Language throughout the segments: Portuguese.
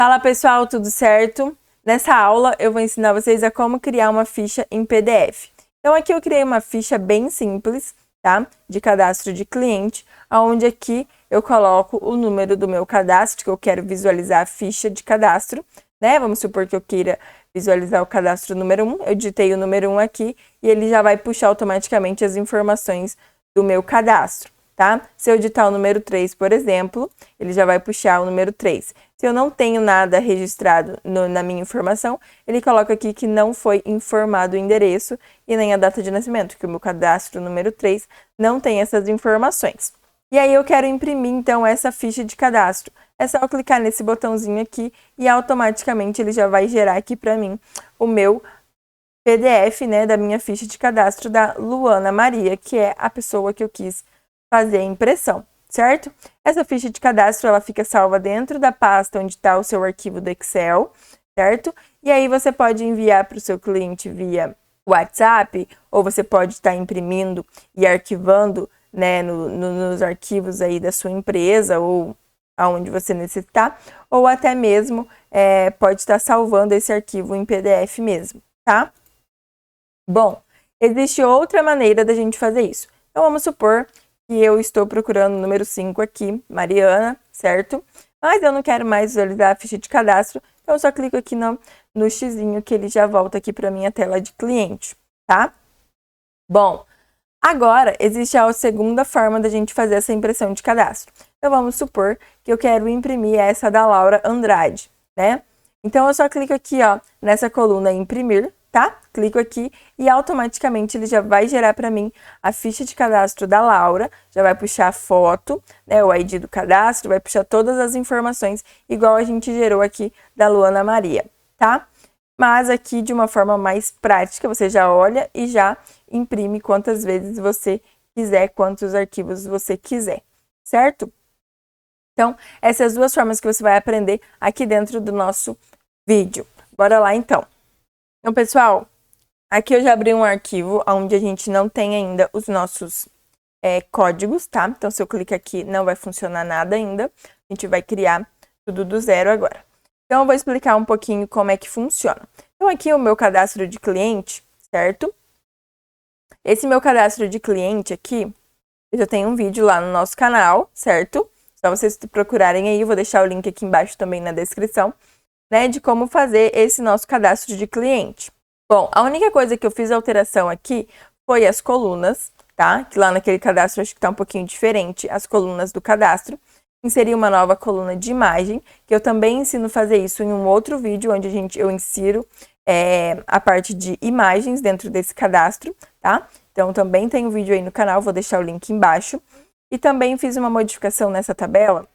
Fala pessoal, tudo certo? Nessa aula eu vou ensinar vocês a como criar uma ficha em PDF. Então aqui eu criei uma ficha bem simples, tá? De cadastro de cliente, onde aqui eu coloco o número do meu cadastro, que eu quero visualizar a ficha de cadastro, né? Vamos supor que eu queira visualizar o cadastro número 1, eu digitei o número 1 aqui e ele já vai puxar automaticamente as informações do meu cadastro. Tá? Se eu digitar o número 3, por exemplo, ele já vai puxar o número 3. Se eu não tenho nada registrado na minha informação, ele coloca aqui que não foi informado o endereço e nem a data de nascimento, que o meu cadastro número 3 não tem essas informações. E aí eu quero imprimir, então, essa ficha de cadastro. É só eu clicar nesse botãozinho aqui e automaticamente ele já vai gerar aqui para mim o meu PDF, né, da minha ficha de cadastro da Luana Maria, que é a pessoa que eu quis fazer a impressão, certo? Essa ficha de cadastro, ela fica salva dentro da pasta onde está o seu arquivo do Excel, certo? E aí você pode enviar para o seu cliente via WhatsApp, ou você pode estar imprimindo e arquivando, né, nos arquivos aí da sua empresa, ou aonde você necessitar, ou até mesmo pode estar salvando esse arquivo em PDF mesmo, tá? Bom, existe outra maneira da gente fazer isso. Então, vamos supor que eu estou procurando o número 5 aqui, Mariana, certo? Mas eu não quero mais visualizar a ficha de cadastro, então eu só clico aqui no xizinho que ele já volta aqui para a minha tela de cliente, tá? Bom, agora existe a segunda forma da gente fazer essa impressão de cadastro. Então vamos supor que eu quero imprimir essa da Laura Andrade, né? Então eu só clico aqui, ó, nessa coluna imprimir, tá? Clico aqui e automaticamente ele já vai gerar para mim a ficha de cadastro da Laura, já vai puxar a foto, né, o ID do cadastro, vai puxar todas as informações, igual a gente gerou aqui da Luana Maria, tá? Mas aqui de uma forma mais prática, você já olha e já imprime quantas vezes você quiser, quantos arquivos você quiser, certo? Então, essas duas formas que você vai aprender aqui dentro do nosso vídeo. Bora lá então. Então, pessoal, aqui eu já abri um arquivo onde a gente não tem ainda os nossos códigos, tá? Então, se eu clicar aqui, não vai funcionar nada ainda. A gente vai criar tudo do zero agora. Então, eu vou explicar um pouquinho como é que funciona. Então, aqui é o meu cadastro de cliente, certo? Esse meu cadastro de cliente aqui, eu já tenho um vídeo lá no nosso canal, certo? Só vocês procurarem aí, eu vou deixar o link aqui embaixo também na descrição, né, de como fazer esse nosso cadastro de cliente. Bom, a única coisa que eu fiz alteração aqui foi as colunas, tá? Que lá naquele cadastro acho que tá um pouquinho diferente, as colunas do cadastro. Inseri uma nova coluna de imagem, que eu também ensino a fazer isso em um outro vídeo, onde eu insiro a parte de imagens dentro desse cadastro, tá? Então também tem um vídeo aí no canal, vou deixar o link embaixo. E também fiz uma modificação nessa tabela,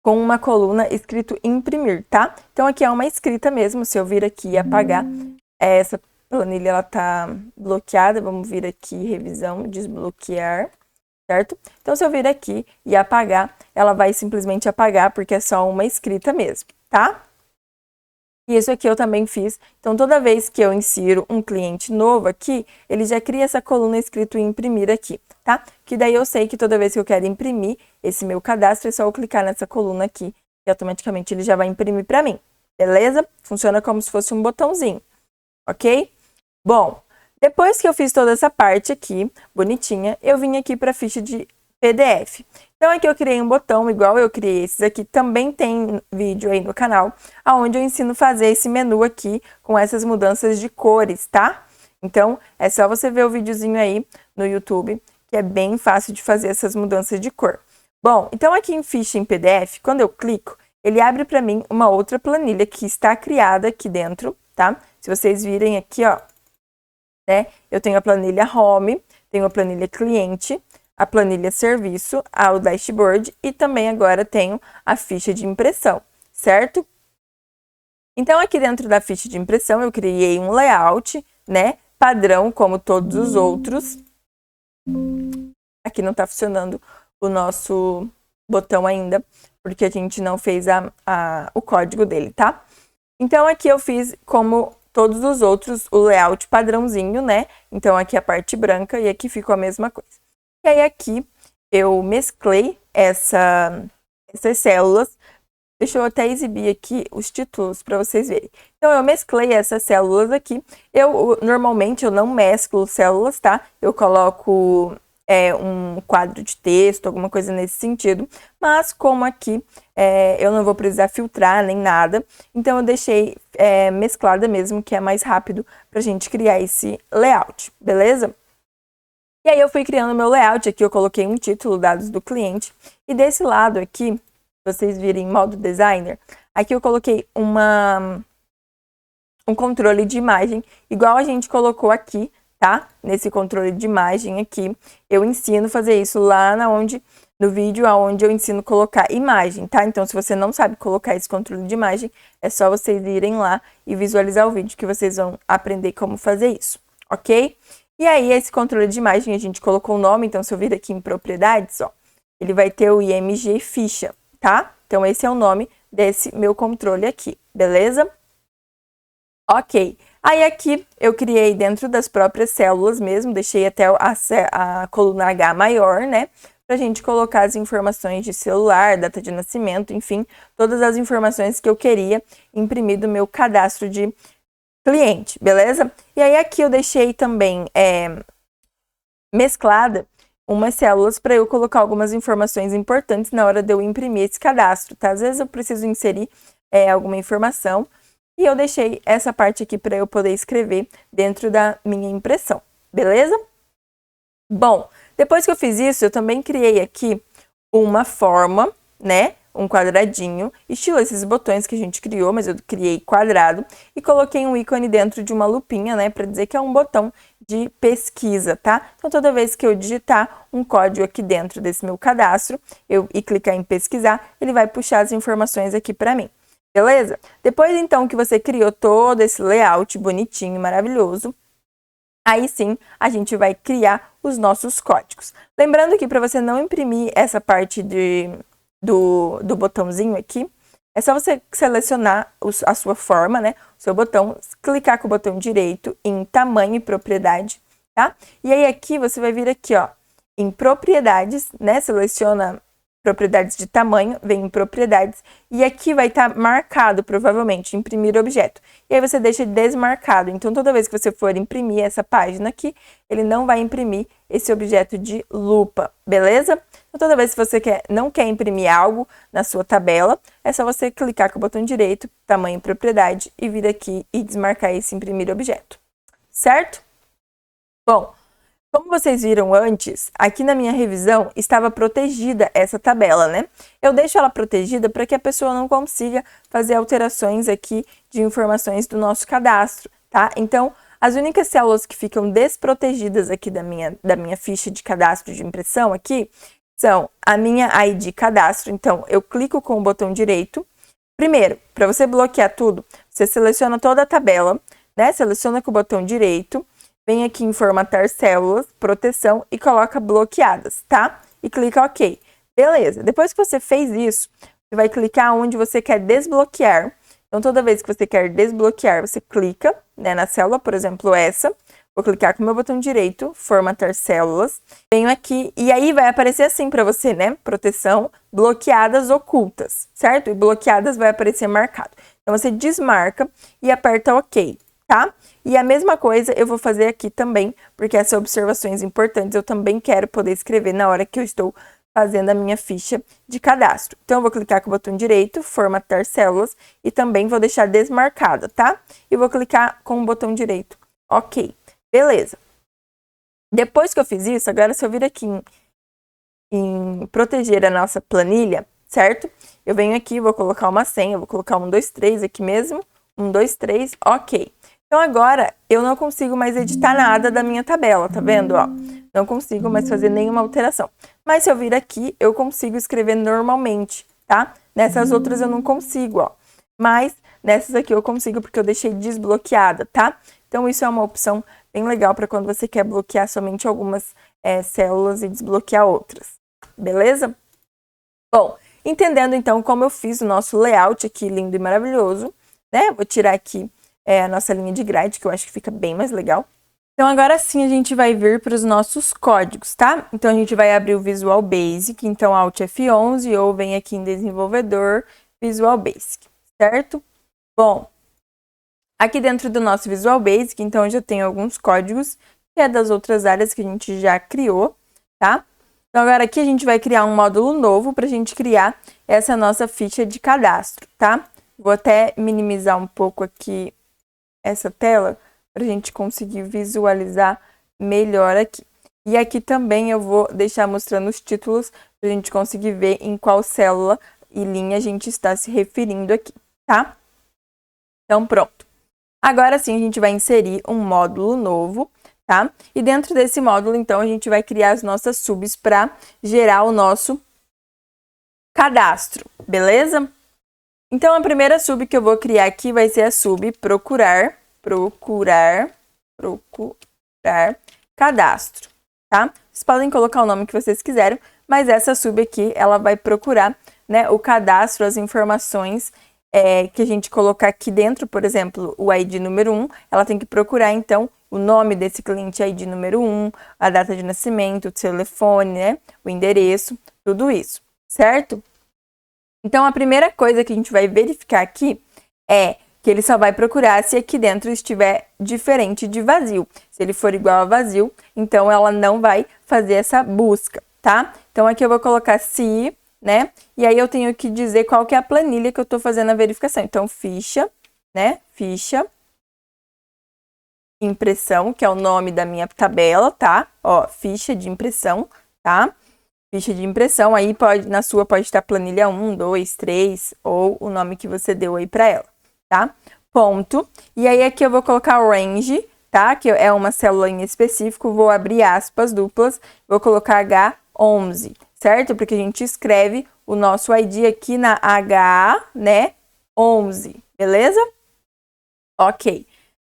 com uma coluna escrito imprimir, tá? Então aqui é uma escrita mesmo, se eu vir aqui e apagar, essa planilha ela tá bloqueada, vamos vir aqui, revisão, desbloquear, certo? Então se eu vir aqui e apagar, ela vai simplesmente apagar, porque é só uma escrita mesmo, tá? E isso aqui eu também fiz, então toda vez que eu insiro um cliente novo aqui, ele já cria essa coluna escrito imprimir aqui, tá? Que daí eu sei que toda vez que eu quero imprimir esse meu cadastro, é só eu clicar nessa coluna aqui e automaticamente ele já vai imprimir para mim, beleza? Funciona como se fosse um botãozinho, ok? Bom, depois que eu fiz toda essa parte aqui, bonitinha, eu vim aqui para a ficha de PDF. Então aqui eu criei um botão, igual eu criei esses aqui, também tem vídeo aí no canal, onde eu ensino a fazer esse menu aqui com essas mudanças de cores, tá? Então é só você ver o videozinho aí no YouTube, que é bem fácil de fazer essas mudanças de cor. Bom, então aqui em ficha em PDF, quando eu clico, ele abre para mim uma outra planilha que está criada aqui dentro, tá? Se vocês virem aqui, ó, né? Eu tenho a planilha Home, tenho a planilha Cliente, a planilha Serviço, o Dashboard e também agora tenho a ficha de impressão, certo? Então, aqui dentro da ficha de impressão, eu criei um layout, né? Padrão, como todos os outros. Aqui não tá funcionando o nosso botão ainda, porque a gente não fez o código dele, tá? Então, aqui eu fiz como todos os outros, o layout padrãozinho, né? Então, aqui a parte branca e aqui ficou a mesma coisa. E aí, aqui, eu mesclei essas células Deixa eu até exibir aqui os títulos para vocês verem. Então, eu mesclei essas células aqui. Normalmente, eu não mesclo células, tá? Eu coloco um quadro de texto, alguma coisa nesse sentido. Mas, como aqui eu não vou precisar filtrar nem nada, então eu deixei mesclada mesmo, que é mais rápido pra gente criar esse layout, beleza? E aí eu fui criando meu layout, aqui eu coloquei um título, dados do cliente, e desse lado aqui, vocês virem modo designer, aqui eu coloquei um controle de imagem, igual a gente colocou aqui, tá? Nesse controle de imagem aqui, eu ensino a fazer isso lá no vídeo onde eu ensino a colocar imagem, tá? Então, se você não sabe colocar esse controle de imagem, é só vocês irem lá e visualizar o vídeo que vocês vão aprender como fazer isso, ok? E aí, esse controle de imagem, a gente colocou o nome, então se eu vir aqui em propriedades, ó, ele vai ter o IMG ficha, tá? Então, esse é o nome desse meu controle aqui, beleza? Ok. Aí aqui eu criei dentro das próprias células mesmo, deixei até a coluna H maior, né? Pra gente colocar as informações de celular, data de nascimento, enfim, todas as informações que eu queria imprimir do meu cadastro de cliente, beleza? E aí aqui eu deixei também mesclada umas células para eu colocar algumas informações importantes na hora de eu imprimir esse cadastro, tá? Às vezes eu preciso inserir alguma informação e eu deixei essa parte aqui para eu poder escrever dentro da minha impressão, beleza? Bom, depois que eu fiz isso, eu também criei aqui uma forma, né? Um quadradinho, estilo esses botões que a gente criou, mas eu criei quadrado, e coloquei um ícone dentro de uma lupinha, né, para dizer que é um botão de pesquisa, tá? Então, toda vez que eu digitar um código aqui dentro desse meu cadastro, e clicar em pesquisar, ele vai puxar as informações aqui para mim, beleza? Depois, então, que você criou todo esse layout bonitinho, maravilhoso, aí sim, a gente vai criar os nossos códigos. Lembrando que para você não imprimir essa parte do botãozinho aqui, é só você selecionar a sua forma, né? O seu botão, clicar com o botão direito em tamanho e propriedade, tá? E aí aqui você vai vir aqui, ó, em propriedades, né? Seleciona propriedades de tamanho, vem em propriedades, e aqui vai estar marcado, provavelmente, imprimir objeto. E aí você deixa desmarcado, então toda vez que você for imprimir essa página aqui, ele não vai imprimir esse objeto de lupa, beleza? Então toda vez que você não quer imprimir algo na sua tabela, é só você clicar com o botão direito, tamanho e propriedade, e vir aqui e desmarcar esse imprimir objeto, certo? Bom, como vocês viram antes, aqui na minha revisão estava protegida essa tabela, né? Eu deixo ela protegida para que a pessoa não consiga fazer alterações aqui de informações do nosso cadastro, tá? Então, as únicas células que ficam desprotegidas aqui da minha ficha de cadastro de impressão aqui são a minha ID cadastro. Então, eu clico com o botão direito. Primeiro, para você bloquear tudo, você seleciona toda a tabela, né? Seleciona com o botão direito. Vem aqui em formatar células, proteção e coloca bloqueadas, tá? E clica OK. Beleza. Depois que você fez isso, você vai clicar onde você quer desbloquear. Então, toda vez que você quer desbloquear, você clica, né, na célula, por exemplo, essa. Vou clicar com o meu botão direito, formatar células. Venho aqui e aí vai aparecer assim para você, né? Proteção, bloqueadas ocultas, certo? E bloqueadas vai aparecer marcado. Então, você desmarca e aperta OK. Tá? E a mesma coisa eu vou fazer aqui também, porque essas observações importantes eu também quero poder escrever na hora que eu estou fazendo a minha ficha de cadastro. Então, eu vou clicar com o botão direito, formatar células, e também vou deixar desmarcada, tá? E vou clicar com o botão direito, OK. Beleza. Depois que eu fiz isso, agora se eu vir aqui em proteger a nossa planilha, certo? Eu venho aqui, vou colocar uma senha, vou colocar 1, 2, 3 aqui mesmo, 1, 2, 3, OK. Então, agora, eu não consigo mais editar nada da minha tabela, tá vendo, ó? Não consigo mais fazer nenhuma alteração. Mas, se eu vir aqui, eu consigo escrever normalmente, tá? Nessas outras eu não consigo, ó. Mas, nessas aqui eu consigo porque eu deixei desbloqueada, tá? Então, isso é uma opção bem legal para quando você quer bloquear somente algumas células e desbloquear outras, beleza? Bom, entendendo, então, como eu fiz o nosso layout aqui, lindo e maravilhoso, né? Vou tirar aqui a nossa linha de grade, que eu acho que fica bem mais legal. Então, agora sim, a gente vai vir para os nossos códigos, tá? Então, a gente vai abrir o Visual Basic, então Alt F11, ou vem aqui em Desenvolvedor, Visual Basic, certo? Bom, aqui dentro do nosso Visual Basic, então, eu já tenho alguns códigos, que é das outras áreas que a gente já criou, tá? Então, agora aqui a gente vai criar um módulo novo para a gente criar essa nossa ficha de cadastro, tá? Vou até minimizar um pouco aqui essa tela para a gente conseguir visualizar melhor aqui. E aqui também eu vou deixar mostrando os títulos para a gente conseguir ver em qual célula e linha a gente está se referindo aqui, tá? Então, pronto. Agora sim, a gente vai inserir um módulo novo, tá? E dentro desse módulo, então, a gente vai criar as nossas subs para gerar o nosso cadastro, beleza? Então, a primeira sub que eu vou criar aqui vai ser a sub procurar cadastro, tá? Vocês podem colocar o nome que vocês quiserem, mas essa sub aqui, ela vai procurar, né, o cadastro, as informações que a gente colocar aqui dentro, por exemplo, o ID número 1, ela tem que procurar, então, o nome desse cliente ID número 1, a data de nascimento, o telefone, né, o endereço, tudo isso, certo? Então, a primeira coisa que a gente vai verificar aqui é que ele só vai procurar se aqui dentro estiver diferente de vazio. Se ele for igual a vazio, então ela não vai fazer essa busca, tá? Então, aqui eu vou colocar se, né? E aí eu tenho que dizer qual que é a planilha que eu tô fazendo a verificação. Então, ficha, né? Ficha, impressão, que é o nome da minha tabela, tá? Ó, ficha de impressão, tá? Ficha de impressão, aí na sua pode estar planilha 1, 2, 3, ou o nome que você deu aí para ela, tá? Ponto. E aí aqui eu vou colocar o range, tá? Que é uma célula em específico, vou abrir aspas duplas, vou colocar H11, certo? Porque a gente escreve o nosso ID aqui na H, né? 11, beleza? Ok.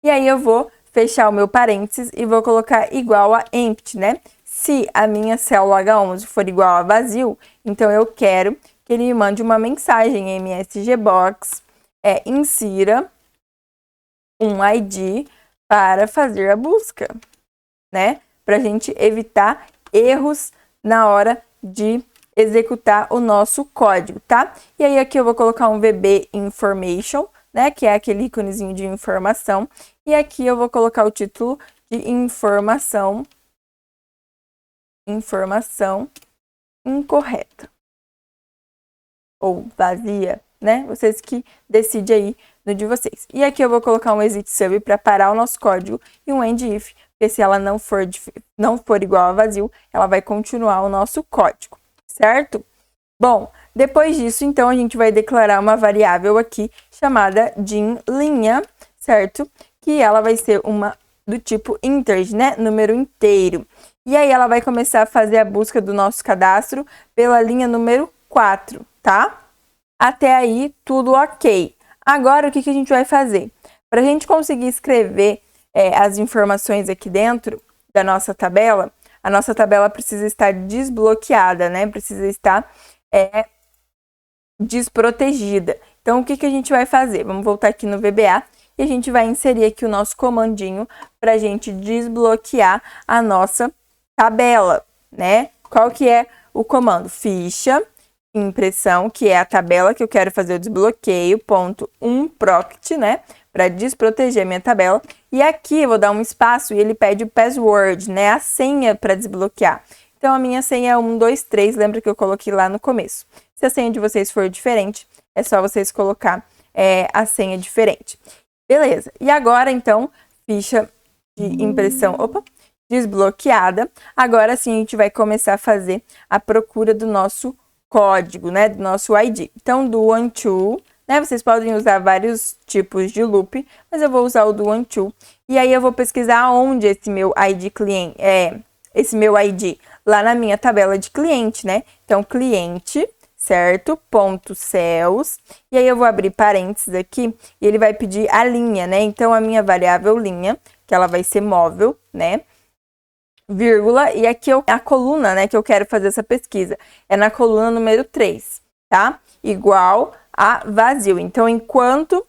E aí eu vou fechar o meu parênteses e vou colocar igual a empty, né? Se a minha célula H11 for igual a vazio, então eu quero que ele me mande uma mensagem em msgbox, insira um ID para fazer a busca, né? Para a gente evitar erros na hora de executar o nosso código, tá? E aí aqui eu vou colocar um VB information, né? Que é aquele íconezinho de informação. E aqui eu vou colocar o título de informação incorreta ou vazia, né? Vocês que decidem aí no de vocês. E aqui eu vou colocar um exit sub para parar o nosso código e um end if, porque se ela não for igual a vazio, ela vai continuar o nosso código, certo? Bom, depois disso, então, a gente vai declarar uma variável aqui chamada din_linha, certo? Que ela vai ser uma do tipo integer, né? Número inteiro. E aí ela vai começar a fazer a busca do nosso cadastro pela linha número 4, tá? Até aí, tudo ok. Agora, o que a gente vai fazer? Para a gente conseguir escrever as informações aqui dentro da nossa tabela, a nossa tabela precisa estar desbloqueada, né? Precisa estar desprotegida. Então, o que a gente vai fazer? Vamos voltar aqui no VBA e a gente vai inserir aqui o nosso comandinho para a gente desbloquear a nossa tabela, né? Qual que é o comando? Ficha, impressão, que é a tabela que eu quero fazer o desbloqueio, ponto unproct, né? Para desproteger a minha tabela. E aqui eu vou dar um espaço e ele pede o password, né? A senha para desbloquear. Então, a minha senha é 123, lembra que eu coloquei lá no começo. Se a senha de vocês for diferente, é só vocês colocar a senha diferente. Beleza. E agora, então, ficha de impressão, desbloqueada. Agora sim, a gente vai começar a fazer a procura do nosso código, né? Do nosso ID. Então, do one to, né? Vocês podem usar vários tipos de loop, mas eu vou usar o do one to. E aí, eu vou pesquisar onde esse meu ID cliente esse meu ID lá na minha tabela de cliente, né? Então, cliente, certo? Ponto cells. E aí, eu vou abrir parênteses aqui e ele vai pedir a linha, né? Então, a minha variável linha, que ela vai ser móvel, né? Vírgula, e aqui a coluna, né, que eu quero fazer essa pesquisa, é na coluna número 3, tá? Igual a vazio. Então, enquanto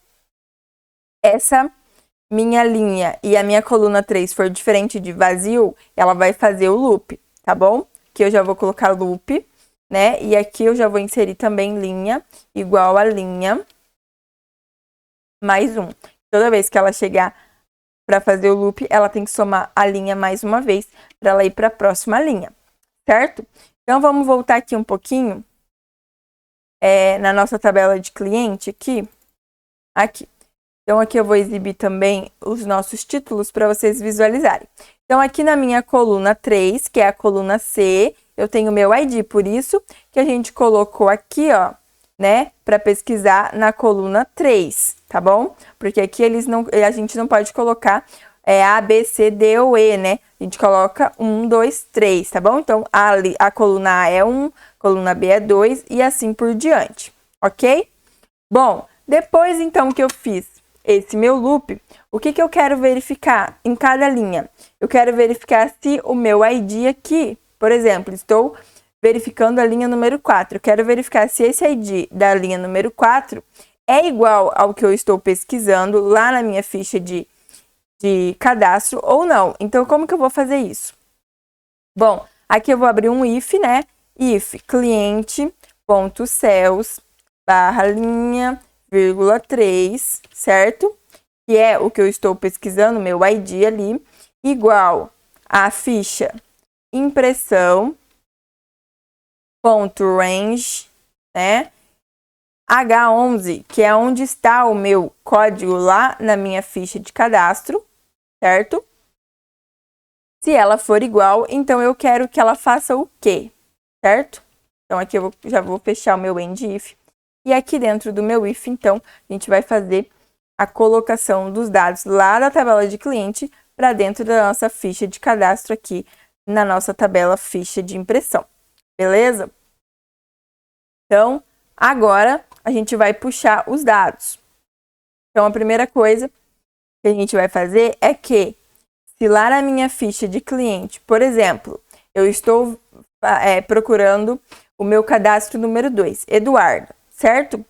essa minha linha e a minha coluna 3 for diferente de vazio, ela vai fazer o loop, tá bom? Que eu já vou colocar loop, né? E aqui eu já vou inserir também linha igual a linha mais 1. Toda vez que ela chegar para fazer o loop, ela tem que somar a linha mais uma vez para ela ir para a próxima linha, certo? Então, vamos voltar aqui um pouquinho na nossa tabela de cliente aqui. Então, aqui eu vou exibir também os nossos títulos para vocês visualizarem. Então, aqui na minha coluna 3, que é a coluna C, eu tenho meu ID, por isso que a gente colocou aqui, ó, né, para pesquisar na coluna 3, tá bom? Porque aqui a gente não pode colocar A, B, C, D ou E, né? A gente coloca 1, 2, 3, tá bom? Então, a coluna A é 1, coluna B é 2 e assim por diante, ok? Bom, depois então que eu fiz esse meu loop, o que eu quero verificar em cada linha? Eu quero verificar se o meu ID aqui, por exemplo, estou verificando a linha número 4. Eu quero verificar se esse ID da linha número 4 é igual ao que eu estou pesquisando lá na minha ficha de cadastro ou não. Então, como que eu vou fazer isso? Bom, aqui eu vou abrir um if, né? If cliente.cells barra linha, vírgula 3, certo? Que é o que eu estou pesquisando, meu ID ali, igual a ficha impressão, ponto range, né? H11, que é onde está o meu código lá na minha ficha de cadastro, certo? Se ela for igual, então eu quero que ela faça o quê? Certo? Então, aqui eu já vou fechar o meu end if. E aqui dentro do meu if, então, a gente vai fazer a colocação dos dados lá da tabela de cliente para dentro da nossa ficha de cadastro aqui na nossa tabela ficha de impressão. Beleza? Então, agora a gente vai puxar os dados. Então, a primeira coisa que a gente vai fazer é que, se lá na minha ficha de cliente, por exemplo, eu estou procurando o meu cadastro número 2, Eduarda, certo?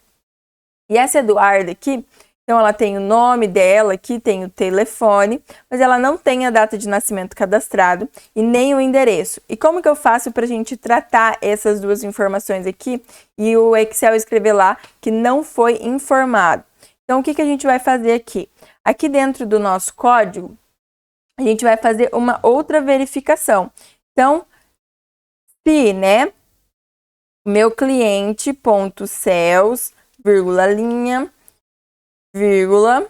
E essa Eduarda aqui, então ela tem o nome dela aqui, tem o telefone, mas ela não tem a data de nascimento cadastrado e nem o endereço. E como que eu faço para a gente tratar essas duas informações aqui e o Excel escrever lá que não foi informado? Então, o que a gente vai fazer aqui? Aqui dentro do nosso código, a gente vai fazer uma outra verificação. Então, se, né, o meu cliente.cells, vírgula, linha, vírgula,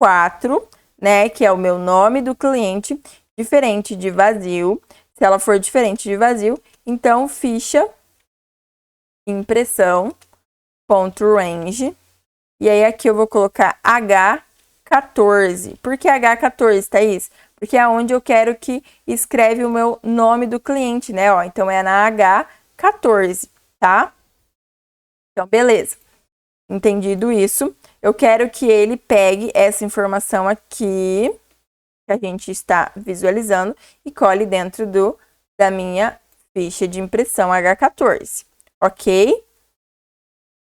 4, né, que é o meu nome do cliente, diferente de vazio. Se ela for diferente de vazio, então ficha impressão, ponto range, e aí aqui eu vou colocar H14. Por que H14, Thaís? Porque é onde eu quero que escreve o meu nome do cliente, né? Ó, então, é na H14, tá? Então, beleza. Entendido isso, eu quero que ele pegue essa informação aqui, que a gente está visualizando, e cole dentro da minha ficha de impressão H14, ok?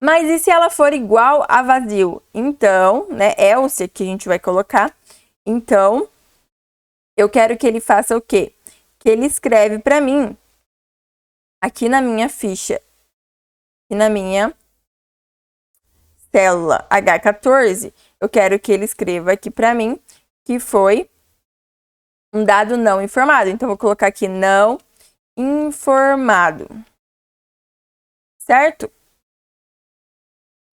Mas e se ela for igual a vazio? Então, né, else que a gente vai colocar. Então, eu quero que ele faça o quê? Que ele escreve para mim, aqui na minha ficha, e na minha célula H14, eu quero que ele escreva aqui para mim que foi um dado não informado. Então, vou colocar aqui não informado. Certo?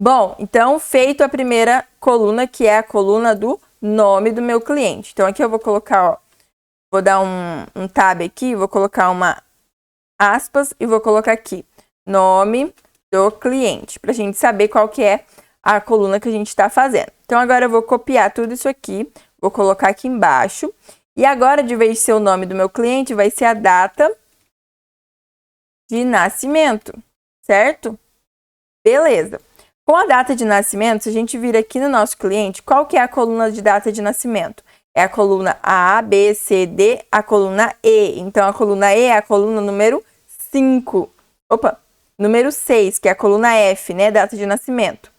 Bom, então, feito a primeira coluna, que é a coluna do nome do meu cliente. Então, aqui eu vou colocar, ó, vou dar um tab aqui, vou colocar uma aspas e vou colocar aqui nome do cliente, para a gente saber qual que é a coluna que a gente está fazendo. Então, agora eu vou copiar tudo isso aqui, vou colocar aqui embaixo. E agora, de vez de ser o nome do meu cliente, vai ser a data de nascimento, certo? Beleza. Com a data de nascimento, se a gente vir aqui no nosso cliente, qual que é a coluna de data de nascimento? É a coluna A, B, C, D, a coluna E. Então, a coluna E é a coluna número 5. Opa, número 6, que é a coluna F, né? Data de nascimento.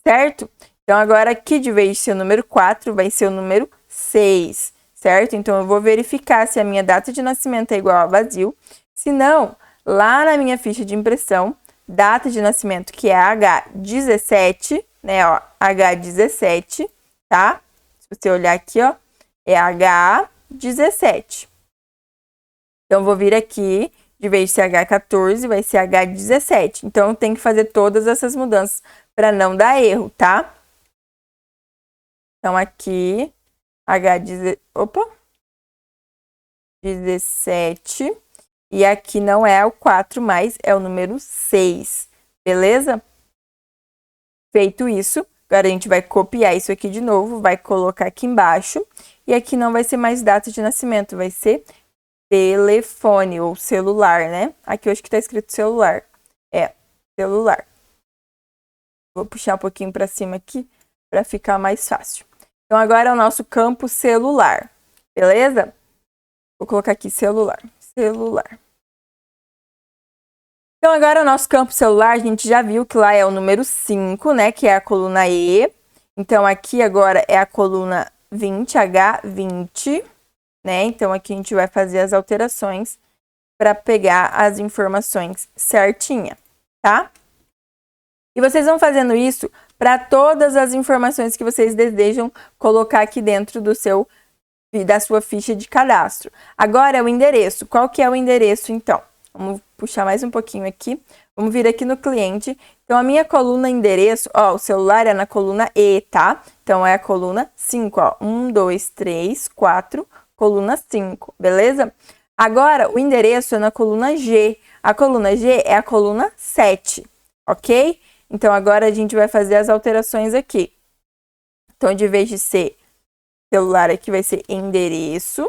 Certo? Então, agora aqui, de vez de ser o número 4, vai ser o número 6. Certo? Então, eu vou verificar se a minha data de nascimento é igual a vazio. Se não, lá na minha ficha de impressão, data de nascimento, que é H17, né, ó, H17, tá? Se você olhar aqui, ó, é H17. Então, vou vir aqui, de vez de ser H14, vai ser H17. Então, tem que fazer todas essas mudanças para não dar erro, tá? Então, aqui, H17. E aqui não é o 4, mas é o número 6, beleza? Feito isso, agora a gente vai copiar isso aqui de novo, vai colocar aqui embaixo. E aqui não vai ser mais data de nascimento, vai ser telefone ou celular, né? Aqui eu acho que tá escrito celular. É, celular. Vou puxar um pouquinho para cima aqui para ficar mais fácil. Então, agora é o nosso campo celular, beleza? Vou colocar aqui celular. Então, agora o nosso campo celular, a gente já viu que lá é o número 5, né? Que é a coluna E. Então, aqui agora é a coluna 20, H20, né? Então, aqui a gente vai fazer as alterações para pegar as informações certinha, tá? E vocês vão fazendo isso para todas as informações que vocês desejam colocar aqui dentro da sua ficha de cadastro. Agora é o endereço. Qual que é o endereço, então? Vamos puxar mais um pouquinho aqui. Vamos vir aqui no cliente. Então, a minha coluna endereço, ó, o celular é na coluna E, tá? Então, é a coluna 5, ó. 1, 2, 3, 4, coluna 5, beleza? Agora, o endereço é na coluna G. A coluna G é a coluna 7, ok? Então, agora a gente vai fazer as alterações aqui. Então, de vez de ser celular, aqui vai ser endereço,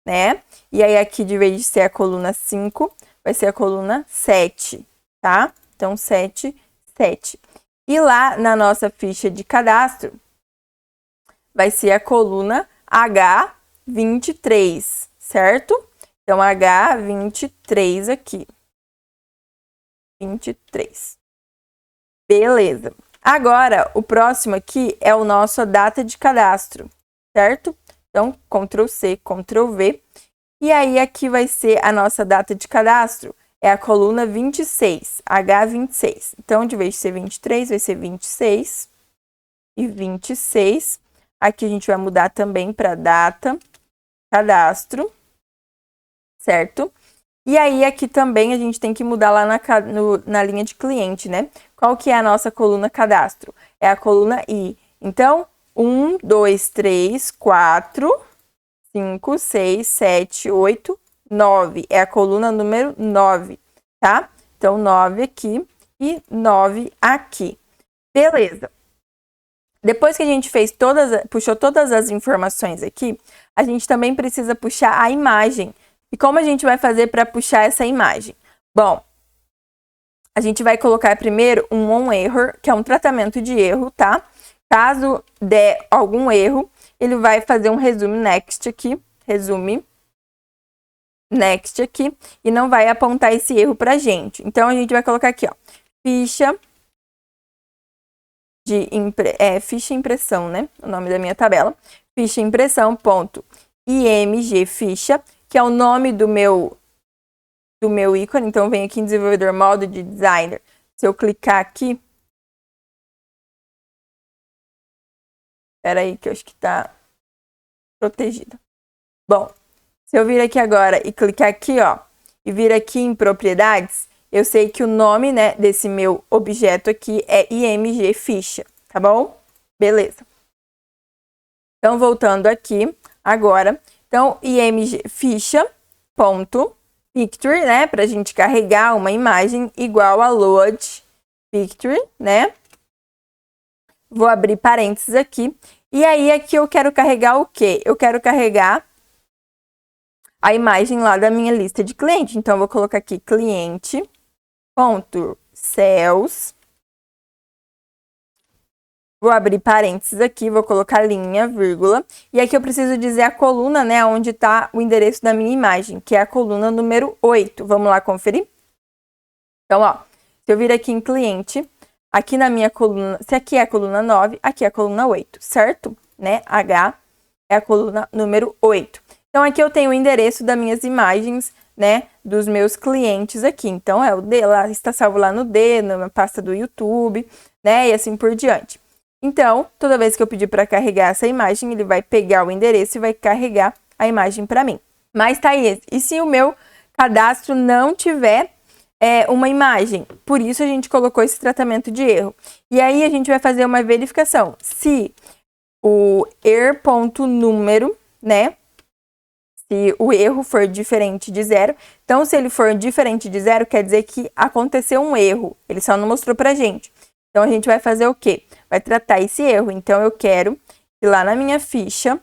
né? E aí, aqui, de vez de ser a coluna 5, vai ser a coluna 7, tá? Então, 7, 7. E lá na nossa ficha de cadastro, vai ser a coluna H23, certo? Então, H23 aqui. 23. Beleza. Agora, o próximo aqui é o nosso data de cadastro, certo? Então, Ctrl C, Ctrl V. E aí, aqui vai ser a nossa data de cadastro, é a coluna 26, H26. Então, de vez de ser 23, vai ser 26 e 26. Aqui a gente vai mudar também para data, cadastro, certo? E aí, aqui também a gente tem que mudar lá na linha de cliente, né? Qual que é a nossa coluna cadastro? É a coluna I. Então, 1, 2, 3, 4, 5, 6, 7, 8, 9. É a coluna número 9, tá? Então, 9 aqui e 9 aqui. Beleza. Depois que a gente puxou todas as informações aqui, a gente também precisa puxar a imagem. E como a gente vai fazer para puxar essa imagem? Bom, a gente vai colocar primeiro um OnError, que é um tratamento de erro, tá? Caso der algum erro, ele vai fazer um resume next aqui, e não vai apontar esse erro pra gente. Então, a gente vai colocar aqui, ó, ficha impressão, né? O nome da minha tabela. Ficha impressão.img ficha, que é o nome do meu ícone. Então, vem aqui em desenvolvedor modo de designer. Se eu clicar aqui, espera aí que eu acho que tá protegida. Bom, se eu vir aqui agora e clicar aqui, ó, e vir aqui em propriedades, eu sei que o nome, né, desse meu objeto aqui é img ficha, tá bom? Beleza. Então, voltando aqui agora, então, img ficha.picture, né, pra gente carregar uma imagem igual a load picture, né? Vou abrir parênteses aqui. E aí, aqui eu quero carregar o quê? Eu quero carregar a imagem lá da minha lista de cliente. Então, eu vou colocar aqui cliente.cells. Vou abrir parênteses aqui, vou colocar linha, vírgula. E aqui eu preciso dizer a coluna, né, onde está o endereço da minha imagem, que é a coluna número 8. Vamos lá conferir? Então, ó, se eu vir aqui em cliente, aqui na minha coluna, se aqui é a coluna 9, aqui é a coluna 8, certo? Né? H é a coluna número 8. Então, aqui eu tenho o endereço das minhas imagens né, dos meus clientes aqui. Então, o D lá, está salvo lá no D, na pasta do YouTube, né, e assim por diante. Então, toda vez que eu pedir para carregar essa imagem, ele vai pegar o endereço e vai carregar a imagem para mim. Mas, Thaís, e se o meu cadastro não tiver uma imagem? Por isso a gente colocou esse tratamento de erro. E aí a gente vai fazer uma verificação. Se o er.número, né, se o erro for diferente de 0, então se ele for diferente de 0, quer dizer que aconteceu um erro, ele só não mostrou pra gente. Então a gente vai fazer o quê? Vai tratar esse erro. Então eu quero que lá na minha ficha,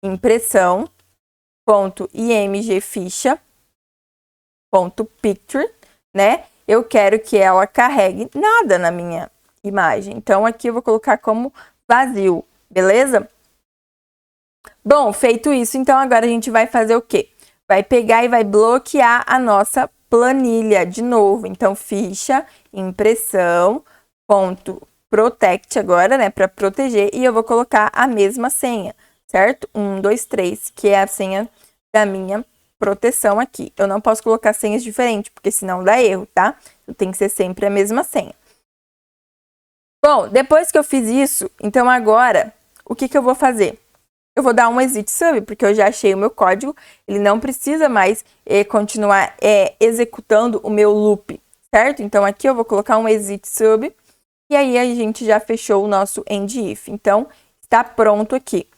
impressão.imgficha.picture, né? Eu quero que ela carregue nada na minha imagem. Então aqui eu vou colocar como vazio, beleza? Bom, feito isso, então agora a gente vai fazer o quê? Vai pegar e vai bloquear a nossa planilha de novo. Então, ficha, impressão, ponto protect agora, né, para proteger, e eu vou colocar a mesma senha, certo? 1, 2, 3, que é a senha da minha proteção aqui. Eu não posso colocar senhas diferentes, porque senão dá erro, tá? Tem que ser sempre a mesma senha. Bom, depois que eu fiz isso, então agora, o que eu vou fazer? Eu vou dar um exit sub, porque eu já achei o meu código, ele não precisa mais continuar executando o meu loop, certo? Então, aqui eu vou colocar um exit sub, e aí a gente já fechou o nosso end if. Então, está pronto aqui.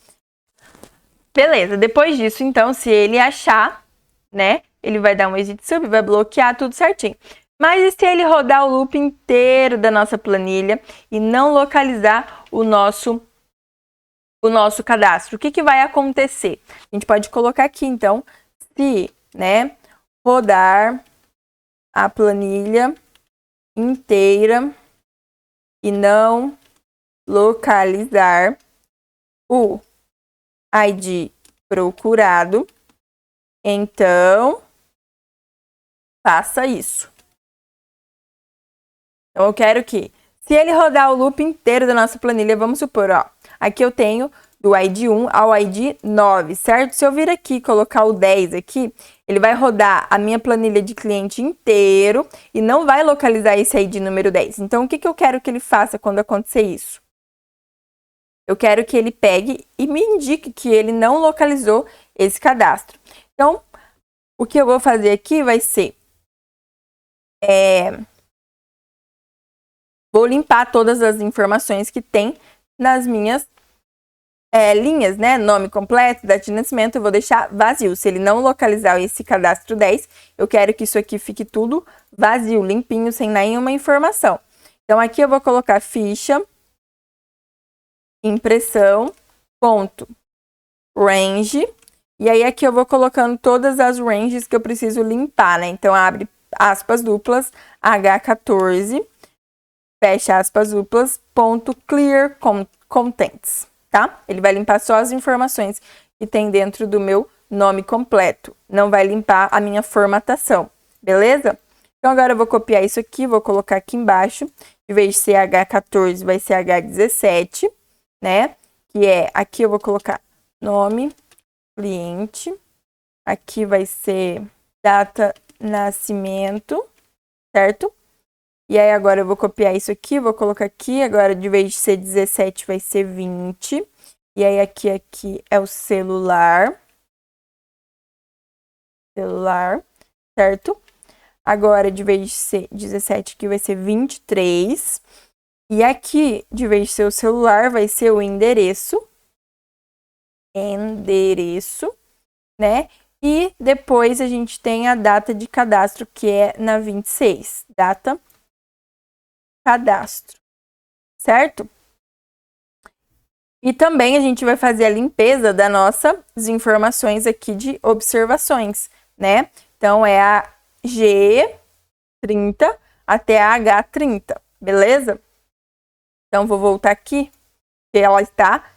Beleza, depois disso, então, se ele achar, né, ele vai dar um exit sub, vai bloquear tudo certinho. Mas e se ele rodar o loop inteiro da nossa planilha e não localizar o nosso cadastro? O que vai acontecer? A gente pode colocar aqui, então, se, né, rodar a planilha inteira e não localizar o ID procurado, então faça isso. Então, eu quero que, se ele rodar o loop inteiro da nossa planilha, vamos supor, ó, aqui eu tenho do ID 1 ao ID 9, certo? Se eu vir aqui e colocar o 10 aqui, ele vai rodar a minha planilha de cliente inteiro e não vai localizar esse ID número 10. Então, o que eu quero que ele faça quando acontecer isso? Eu quero que ele pegue e me indique que ele não localizou esse cadastro. Então, o que eu vou fazer aqui vai ser... vou limpar todas as informações que tem nas minhas linhas, né? Nome completo, data de nascimento, eu vou deixar vazio. Se ele não localizar esse cadastro 10, eu quero que isso aqui fique tudo vazio, limpinho, sem nenhuma informação. Então, aqui eu vou colocar ficha, impressão, ponto, range, e aí aqui eu vou colocando todas as ranges que eu preciso limpar, né? Então, abre aspas duplas, H14, fecha aspas duplas, ponto, clear contents, tá? Ele vai limpar só as informações que tem dentro do meu nome completo, não vai limpar a minha formatação, beleza? Então, agora eu vou copiar isso aqui, vou colocar aqui embaixo, em vez de ser H14, vai ser H17, né? Que é, aqui eu vou colocar nome, cliente, aqui vai ser data nascimento, certo? E aí agora eu vou copiar isso aqui, vou colocar aqui, agora de vez de ser 17 vai ser 20. E aí aqui é o celular, certo? Agora de vez de ser 17 aqui vai ser 23. E aqui, de vez de ser o celular, vai ser o endereço, né? E depois a gente tem a data de cadastro, que é na 26, data cadastro, certo? E também a gente vai fazer a limpeza das nossas informações aqui de observações, né? Então, é a G30 até a H30, beleza? Então, vou voltar aqui, que ela está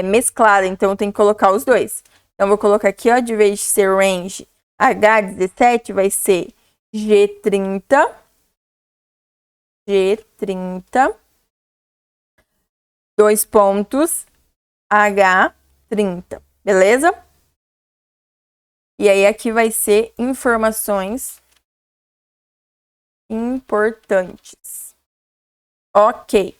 mesclada, então eu tenho que colocar os dois. Então, vou colocar aqui, ó, de vez de ser range H17, vai ser G30, dois pontos, H30, beleza? E aí aqui vai ser informações importantes. Ok.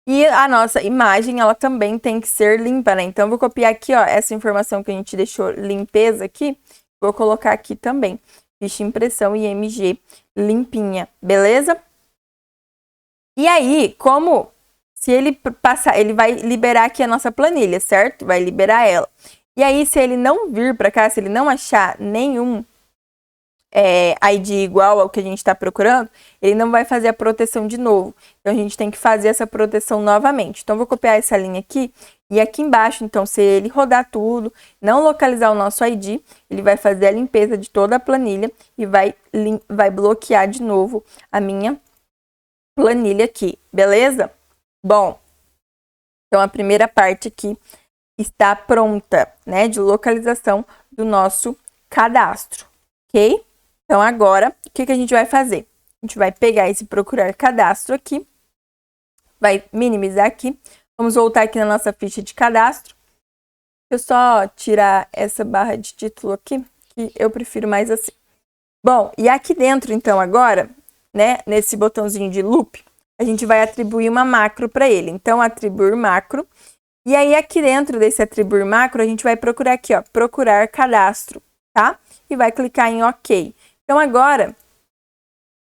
E a nossa imagem, ela também tem que ser limpa, né? Então, eu vou copiar aqui, ó, essa informação que a gente deixou limpeza aqui. Vou colocar aqui também. Ficha impressão IMG limpinha, beleza? E aí, como se ele passar, ele vai liberar aqui a nossa planilha, certo? Vai liberar ela. E aí, se ele não vir para cá, se ele não achar nenhum ID igual ao que a gente está procurando, ele não vai fazer a proteção de novo. Então, a gente tem que fazer essa proteção novamente. Então, vou copiar essa linha aqui. E aqui embaixo, então, se ele rodar tudo, não localizar o nosso ID, ele vai fazer a limpeza de toda a planilha e vai bloquear de novo a minha planilha aqui, beleza? Bom, então a primeira parte aqui está pronta, né, de localização do nosso cadastro, ok? Então, agora, o que a gente vai fazer? A gente vai pegar esse procurar cadastro aqui, vai minimizar aqui, vamos voltar aqui na nossa ficha de cadastro. Deixa eu só tirar essa barra de título aqui, que eu prefiro mais assim. Bom, e aqui dentro, então, agora, né, nesse botãozinho de loop, a gente vai atribuir uma macro para ele. Então, atribuir macro. E aí, aqui dentro desse atribuir macro, a gente vai procurar aqui, ó, procurar cadastro, tá? E vai clicar em OK. Então, agora,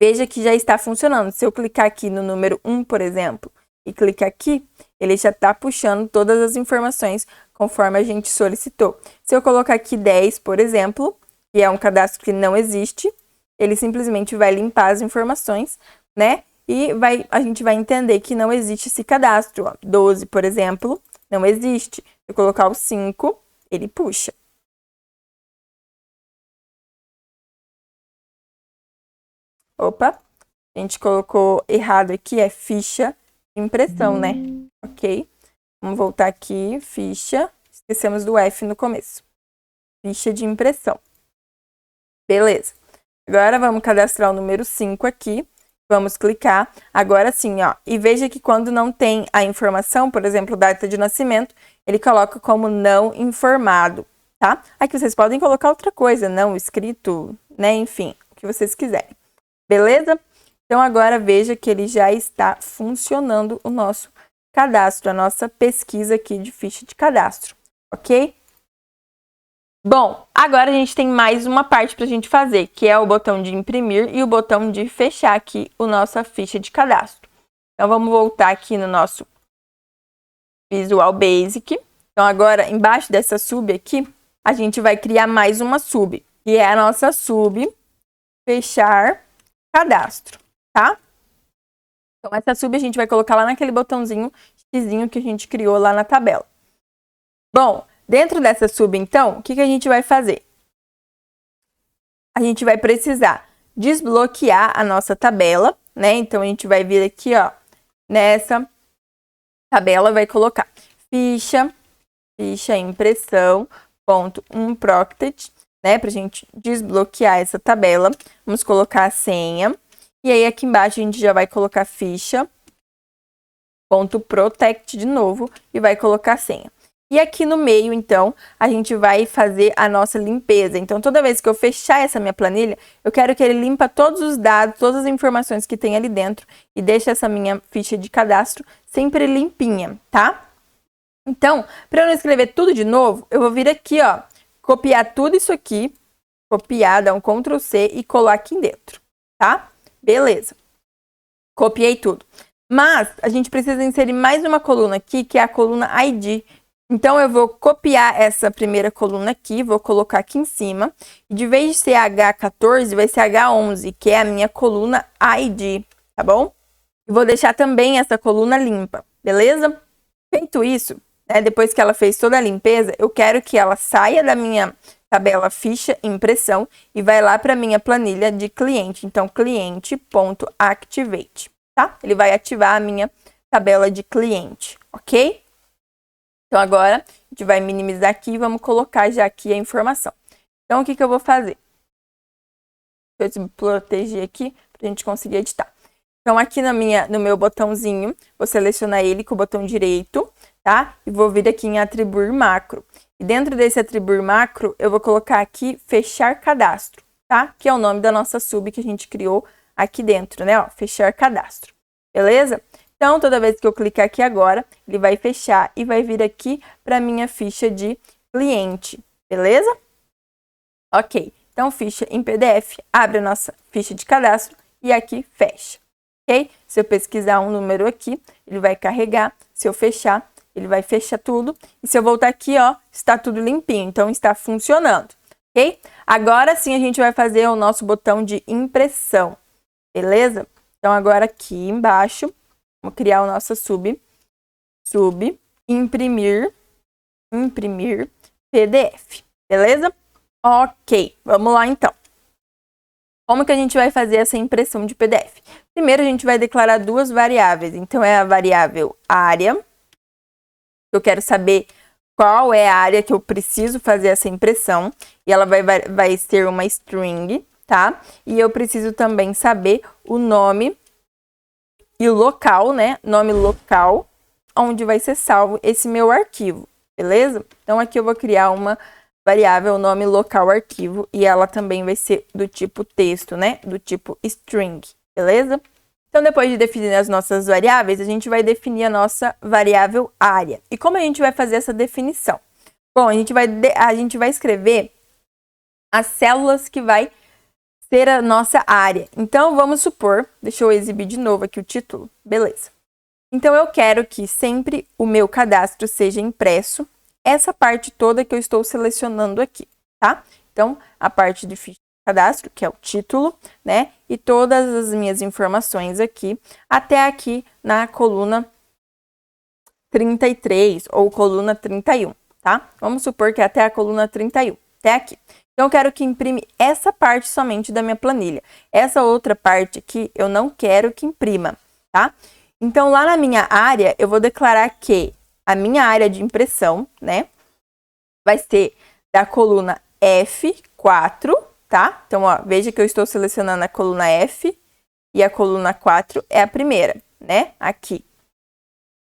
veja que já está funcionando. Se eu clicar aqui no número 1, por exemplo, e clicar aqui, ele já está puxando todas as informações conforme a gente solicitou. Se eu colocar aqui 10, por exemplo, que é um cadastro que não existe, ele simplesmente vai limpar as informações, né? E a gente vai entender que não existe esse cadastro. Ó. 12, por exemplo, não existe. Se eu colocar o 5, ele puxa. Opa, a gente colocou errado aqui, é ficha de impressão, né? Ok. Vamos voltar aqui, ficha. Esquecemos do F no começo. Ficha de impressão. Beleza. Agora vamos cadastrar o número 5 aqui. Vamos clicar. Agora sim, ó. E veja que quando não tem a informação, por exemplo, data de nascimento, ele coloca como não informado, tá? Aqui vocês podem colocar outra coisa, não escrito, né? Enfim, o que vocês quiserem. Beleza? Então, agora veja que ele já está funcionando o nosso cadastro, a nossa pesquisa aqui de ficha de cadastro, ok? Bom, agora a gente tem mais uma parte para a gente fazer, que é o botão de imprimir e o botão de fechar aqui a nossa ficha de cadastro. Então, vamos voltar aqui no nosso Visual Basic. Então, agora, embaixo dessa sub aqui, a gente vai criar mais uma sub, que é a nossa sub fechar cadastro, tá? Então, essa sub a gente vai colocar lá naquele botãozinho xizinho que a gente criou lá na tabela. Bom, dentro dessa sub, então, o que a gente vai fazer? A gente vai precisar desbloquear a nossa tabela, né? Então, a gente vai vir aqui, ó, nessa tabela, vai colocar ficha impressão, ponto unprompted, né? Pra gente desbloquear essa tabela. Vamos colocar a senha. E aí, aqui embaixo, a gente já vai colocar ficha, ponto protect de novo, e vai colocar a senha. E aqui no meio, então, a gente vai fazer a nossa limpeza. Então, toda vez que eu fechar essa minha planilha, eu quero que ele limpa todos os dados, todas as informações que tem ali dentro e deixe essa minha ficha de cadastro sempre limpinha, tá? Então, para eu não escrever tudo de novo, eu vou vir aqui, ó, copiar tudo isso aqui, copiar, dar um Ctrl C e colar aqui dentro, tá? Beleza. Copiei tudo. Mas a gente precisa inserir mais uma coluna aqui, que é a coluna ID. Então, eu vou copiar essa primeira coluna aqui, vou colocar aqui em cima. E de vez de ser H14, vai ser H11, que é a minha coluna ID, tá bom? E vou deixar também essa coluna limpa, beleza? Feito isso, né, depois que ela fez toda a limpeza, eu quero que ela saia da minha tabela ficha impressão e vai lá para minha planilha de cliente. Então, cliente.activate, tá? Ele vai ativar a minha tabela de cliente, ok? Então, agora, a gente vai minimizar aqui e vamos colocar já aqui a informação. Então, o que eu vou fazer? Deixa eu proteger aqui para a gente conseguir editar. Então, aqui no meu botãozinho, vou selecionar ele com o botão direito, tá? E vou vir aqui em atribuir macro. E dentro desse atribuir macro, eu vou colocar aqui fechar cadastro, tá? Que é o nome da nossa sub que a gente criou aqui dentro, né? Ó, fechar cadastro, beleza? Então, toda vez que eu clicar aqui agora, ele vai fechar e vai vir aqui para minha ficha de cliente, beleza? Ok, então ficha em PDF, abre a nossa ficha de cadastro e aqui fecha, ok? Se eu pesquisar um número aqui, ele vai carregar, se eu fechar, ele vai fechar tudo. E se eu voltar aqui, ó, está tudo limpinho, então está funcionando, ok? Agora sim a gente vai fazer o nosso botão de impressão, beleza? Então agora aqui embaixo, vamos criar o nosso sub, imprimir PDF, beleza? Ok, vamos lá então. Como que a gente vai fazer essa impressão de PDF? Primeiro a gente vai declarar duas variáveis, então é a variável área, eu quero saber qual é a área que eu preciso fazer essa impressão, e ela vai ser uma string, tá? E eu preciso também saber o nome e o local, né? Nome local, onde vai ser salvo esse meu arquivo, beleza? Então aqui eu vou criar uma variável nome local arquivo, e ela também vai ser do tipo texto, né? Do tipo string, beleza? Então, depois de definir as nossas variáveis, a gente vai definir a nossa variável área. E como a gente vai fazer essa definição? Bom, a gente vai escrever as células que vai ser a nossa área. Então, vamos supor, deixa eu exibir de novo aqui o título, beleza. Então, eu quero que sempre o meu cadastro seja impresso, essa parte toda que eu estou selecionando aqui, tá? Então, a parte de ficha de cadastro, que é o título, né? E todas as minhas informações aqui, até aqui na coluna 33 ou coluna 31, tá? Vamos supor que é até a coluna 31, até aqui. Então, eu quero que imprime essa parte somente da minha planilha. Essa outra parte aqui, eu não quero que imprima, tá? Então, lá na minha área, eu vou declarar que a minha área de impressão, né, vai ser da coluna F4, tá? Então, ó, veja que eu estou selecionando a coluna F e a coluna 4 é a primeira, né? Aqui,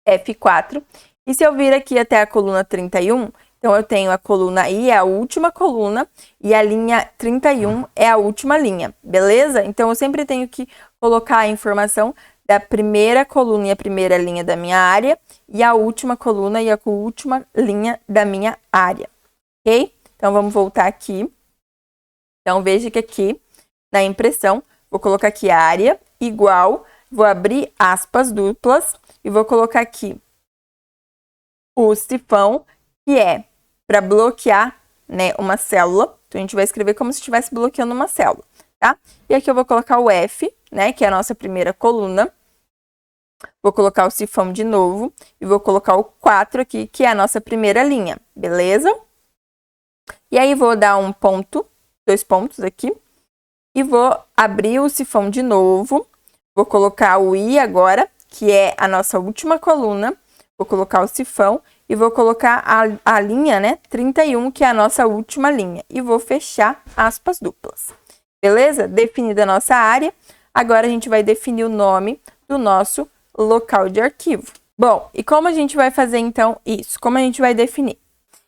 F4. E se eu vir aqui até a coluna 31, então eu tenho a coluna I, é a última coluna, e a linha 31 é a última linha, beleza? Então, eu sempre tenho que colocar a informação da primeira coluna e a primeira linha da minha área, e a última coluna e a última linha da minha área, ok? Então, vamos voltar aqui. Então, veja que aqui, na impressão, vou colocar aqui área igual, vou abrir aspas duplas, e vou colocar aqui o cifrão, que é para bloquear, né, uma célula. Então, a gente vai escrever como se estivesse bloqueando uma célula, tá? E aqui eu vou colocar o F, né, que é a nossa primeira coluna. Vou colocar o cifrão de novo e vou colocar o 4 aqui, que é a nossa primeira linha, beleza? E aí, vou dar um ponto, 2 pontos aqui, e vou abrir o cifrão de novo. Vou colocar o I agora, que é a nossa última coluna. Vou colocar o cifrão e vou colocar a linha, né, 31, que é a nossa última linha. E vou fechar aspas duplas. Beleza? Definida a nossa área, agora a gente vai definir o nome do nosso local de arquivo. Bom, e como a gente vai fazer então isso? Como a gente vai definir?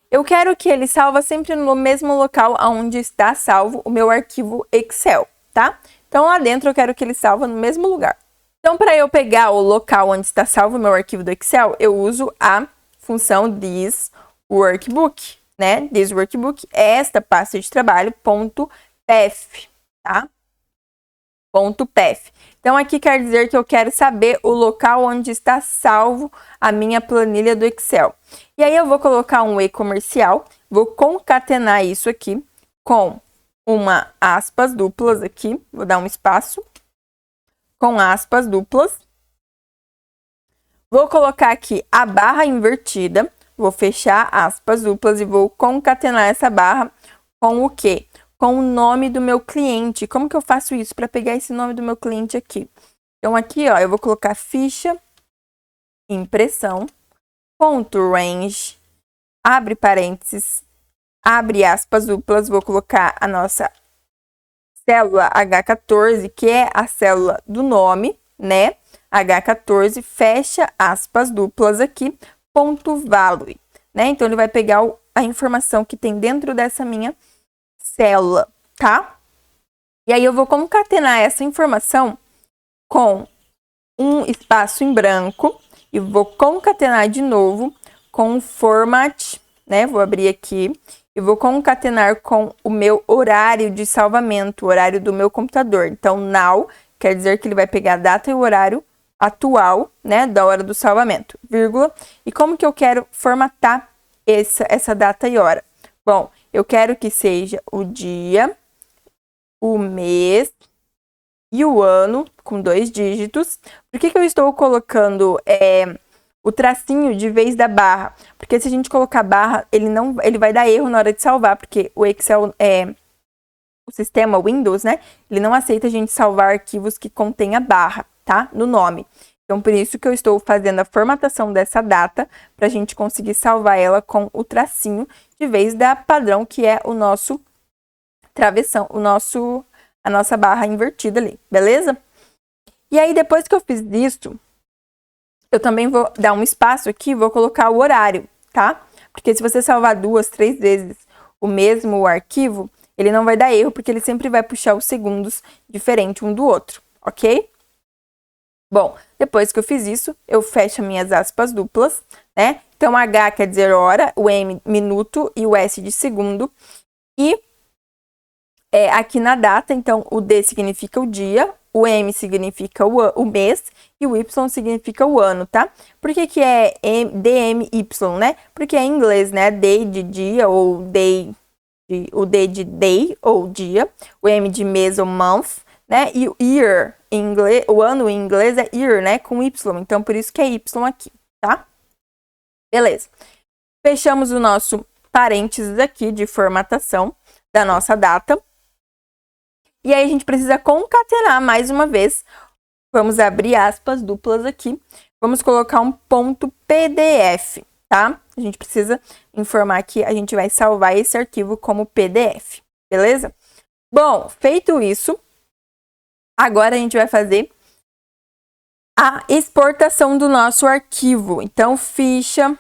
Eu quero que ele salva sempre no mesmo local onde está salvo o meu arquivo Excel, tá? Então, lá dentro eu quero que ele salva no mesmo lugar. Então, para eu pegar o local onde está salvo o meu arquivo do Excel, eu uso a função thisWorkbook, né? ThisWorkbook é esta pasta de trabalho, .pef, tá? .pef. Então, aqui quer dizer que eu quero saber o local onde está salvo a minha planilha do Excel. E aí, eu vou colocar um E comercial, vou concatenar isso aqui com uma aspas duplas aqui, vou dar um espaço, com aspas duplas. Vou colocar aqui a barra invertida, vou fechar aspas duplas e vou concatenar essa barra com o quê? Com o nome do meu cliente. Como que eu faço isso para pegar esse nome do meu cliente aqui? Então, aqui, ó, eu vou colocar ficha, impressão, ponto range, abre parênteses, abre aspas duplas, vou colocar a nossa célula H14, que é a célula do nome, né? H14, fecha aspas duplas aqui, .value, né? Então, ele vai pegar a informação que tem dentro dessa minha célula, tá? E aí, eu vou concatenar essa informação com um espaço em branco e vou concatenar de novo com o format, né? Vou abrir aqui e vou concatenar com o meu horário de salvamento, o horário do meu computador. Então, now quer dizer que ele vai pegar a data e o horário atual, né, da hora do salvamento, vírgula. E como que eu quero formatar essa data e hora? Bom, eu quero que seja o dia, o mês e o ano, com 2 dígitos. Por que eu estou colocando o tracinho de vez da barra? Porque se a gente colocar barra, ele vai dar erro na hora de salvar, porque o Excel, o sistema Windows, né, ele não aceita a gente salvar arquivos que contenha barra, tá? No nome. Então, por isso que eu estou fazendo a formatação dessa data, para a gente conseguir salvar ela com o tracinho de vez da padrão, que é o nosso travessão, a nossa barra invertida ali, beleza? E aí, depois que eu fiz isso, eu também vou dar um espaço aqui, vou colocar o horário, tá? Porque se você salvar 2, 3 vezes o mesmo arquivo, ele não vai dar erro, porque ele sempre vai puxar os segundos diferente um do outro, ok? Bom, depois que eu fiz isso, eu fecho minhas aspas duplas, né? Então, H quer dizer hora, o M minuto e o S de segundo. E aqui na data, então, o D significa o dia, o M significa o mês e o Y significa o ano, tá? Por que é DMY, né? Porque é em inglês, né? Day de dia ou day, o D de day ou dia, o M de mês ou month, né? E o year em inglês, o ano em inglês é year, né? Com Y, então por isso que é Y aqui, tá? Beleza. Fechamos o nosso parênteses aqui de formatação da nossa data. E aí a gente precisa concatenar mais uma vez. Vamos abrir aspas duplas aqui. Vamos colocar um ponto PDF, tá? A gente precisa informar que a gente vai salvar esse arquivo como PDF, beleza? Bom, feito isso, agora a gente vai fazer a exportação do nosso arquivo. Então, ficha,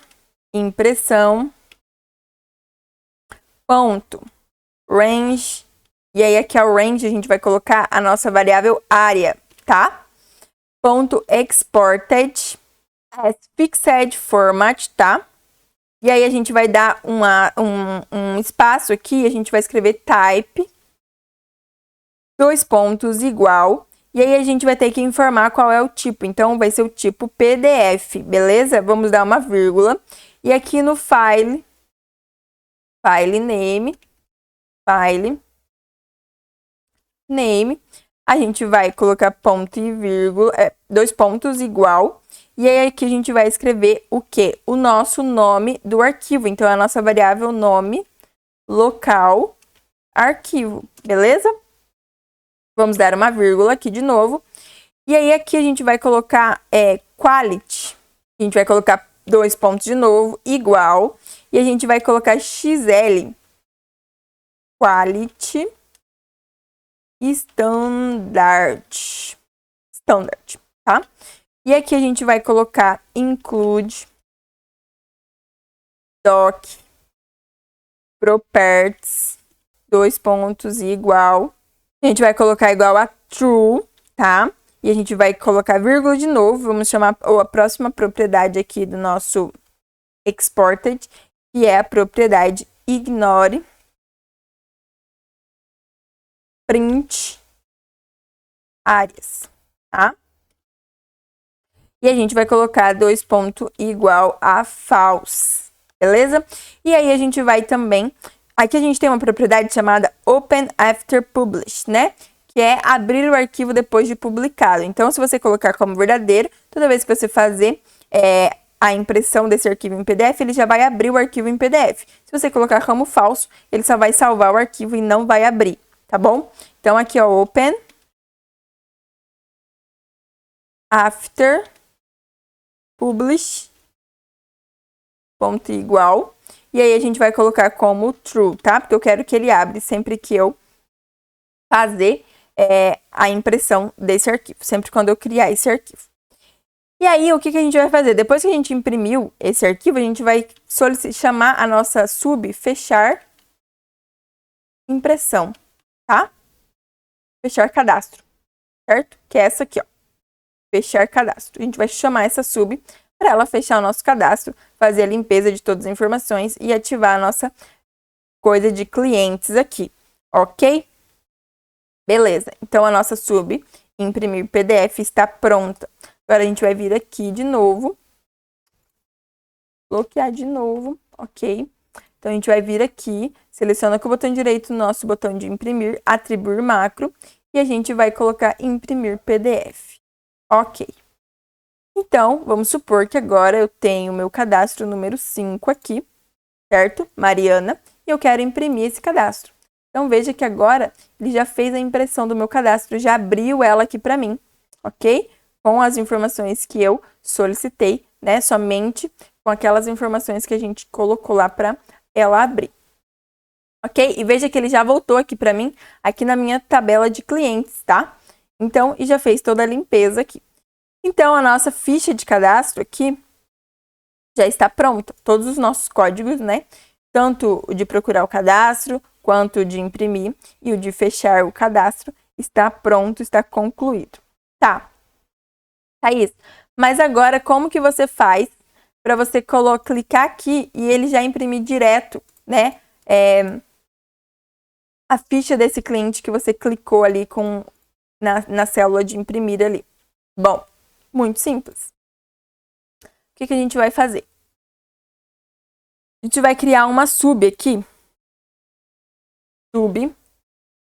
impressão, ponto, range. E aí, aqui é o range, a gente vai colocar a nossa variável área, tá? Ponto exported as fixed format, tá? E aí, a gente vai dar um espaço aqui, a gente vai escrever type, 2 pontos, igual. E aí, a gente vai ter que informar qual é o tipo. Então, vai ser o tipo PDF, beleza? Vamos dar uma vírgula. E aqui no file name, a gente vai colocar ponto e vírgula, 2 pontos, igual. E aí, aqui a gente vai escrever o quê? O nosso nome do arquivo. Então, a nossa variável nome local arquivo, beleza? Vamos dar uma vírgula aqui de novo. E aí, aqui a gente vai colocar quality. A gente vai colocar 2 pontos de novo, igual. E a gente vai colocar XL. Quality Standard, tá? E aqui a gente vai colocar include doc properties, 2 pontos, igual. A gente vai colocar igual a true, tá? E a gente vai colocar vírgula de novo. Vamos chamar a próxima propriedade aqui do nosso exported, que é a propriedade ignore print áreas, tá? E a gente vai colocar 2 pontos igual a false, beleza? E aí a gente vai também... Aqui a gente tem uma propriedade chamada Open After Publish, né? Que é abrir o arquivo depois de publicado. Então, se você colocar como verdadeiro, toda vez que você fazer a impressão desse arquivo em PDF, ele já vai abrir o arquivo em PDF. Se você colocar como falso, ele só vai salvar o arquivo e não vai abrir, tá bom? Então, aqui, ó, Open After Publish, ponto igual. E aí, a gente vai colocar como true, tá? Porque eu quero que ele abra sempre que eu fazer a impressão desse arquivo. Sempre quando eu criar esse arquivo. E aí, o que a gente vai fazer? Depois que a gente imprimiu esse arquivo, a gente vai chamar a nossa sub fechar impressão, tá? Fechar cadastro, certo? Que é essa aqui, ó. Fechar cadastro. A gente vai chamar essa sub para ela fechar o nosso cadastro, fazer a limpeza de todas as informações e ativar a nossa coisa de clientes aqui, ok? Beleza. Então, a nossa sub imprimir PDF está pronta. Agora, a gente vai vir aqui de novo. Bloquear de novo, ok? Então, a gente vai vir aqui, seleciona com o botão direito o nosso botão de imprimir, atribuir macro, e a gente vai colocar imprimir PDF. Ok. Então, vamos supor que agora eu tenho o meu cadastro número 5 aqui, certo? Mariana, e eu quero imprimir esse cadastro. Então, veja que agora ele já fez a impressão do meu cadastro, já abriu ela aqui para mim, ok? Com as informações que eu solicitei, né? Somente com aquelas informações que a gente colocou lá para ela abrir. Ok? E veja que ele já voltou aqui para mim, aqui na minha tabela de clientes, tá? Então, e já fez toda a limpeza aqui. Então, a nossa ficha de cadastro aqui já está pronta. Todos os nossos códigos, né? Tanto o de procurar o cadastro, quanto o de imprimir e o de fechar o cadastro, está pronto, está concluído. Tá, Thaís, mas agora como que você faz para você clicar aqui e ele já imprimir direto, né? A ficha desse cliente que você clicou ali na célula de imprimir ali. Bom, muito simples. O que a gente vai fazer? A gente vai criar uma sub aqui. Sub.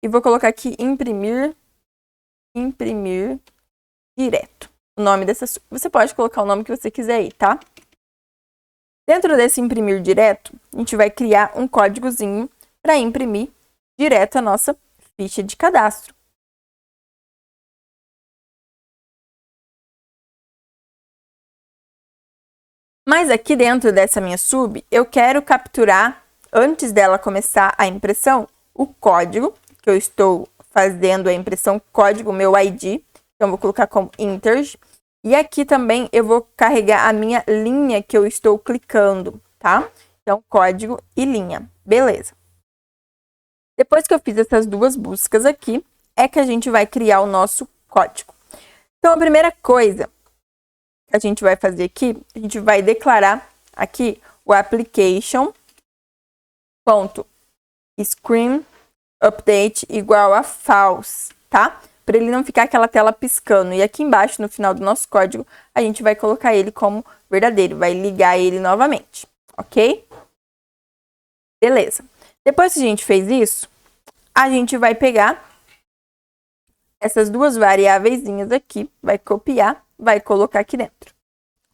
E vou colocar aqui imprimir direto. O nome dessa sub. Você pode colocar o nome que você quiser aí, tá? Dentro desse imprimir direto, a gente vai criar um códigozinho para imprimir direto a nossa ficha de cadastro. Mas aqui dentro dessa minha sub, eu quero capturar, antes dela começar a impressão, o código, que eu estou fazendo a impressão, código, meu ID. Então, vou colocar como Inters. E aqui também eu vou carregar a minha linha que eu estou clicando, tá? Então, código e linha. Beleza. Depois que eu fiz essas duas buscas aqui, é que a gente vai criar o nosso código. Então, a primeira coisa que a gente vai fazer aqui, a gente vai declarar aqui o application.screen update igual a false, tá? Para ele não ficar aquela tela piscando. E aqui embaixo, no final do nosso código, a gente vai colocar ele como verdadeiro, vai ligar ele novamente, ok? Beleza. Depois que a gente fez isso, a gente vai pegar essas duas variáveiszinhas aqui, vai copiar, vai colocar aqui dentro,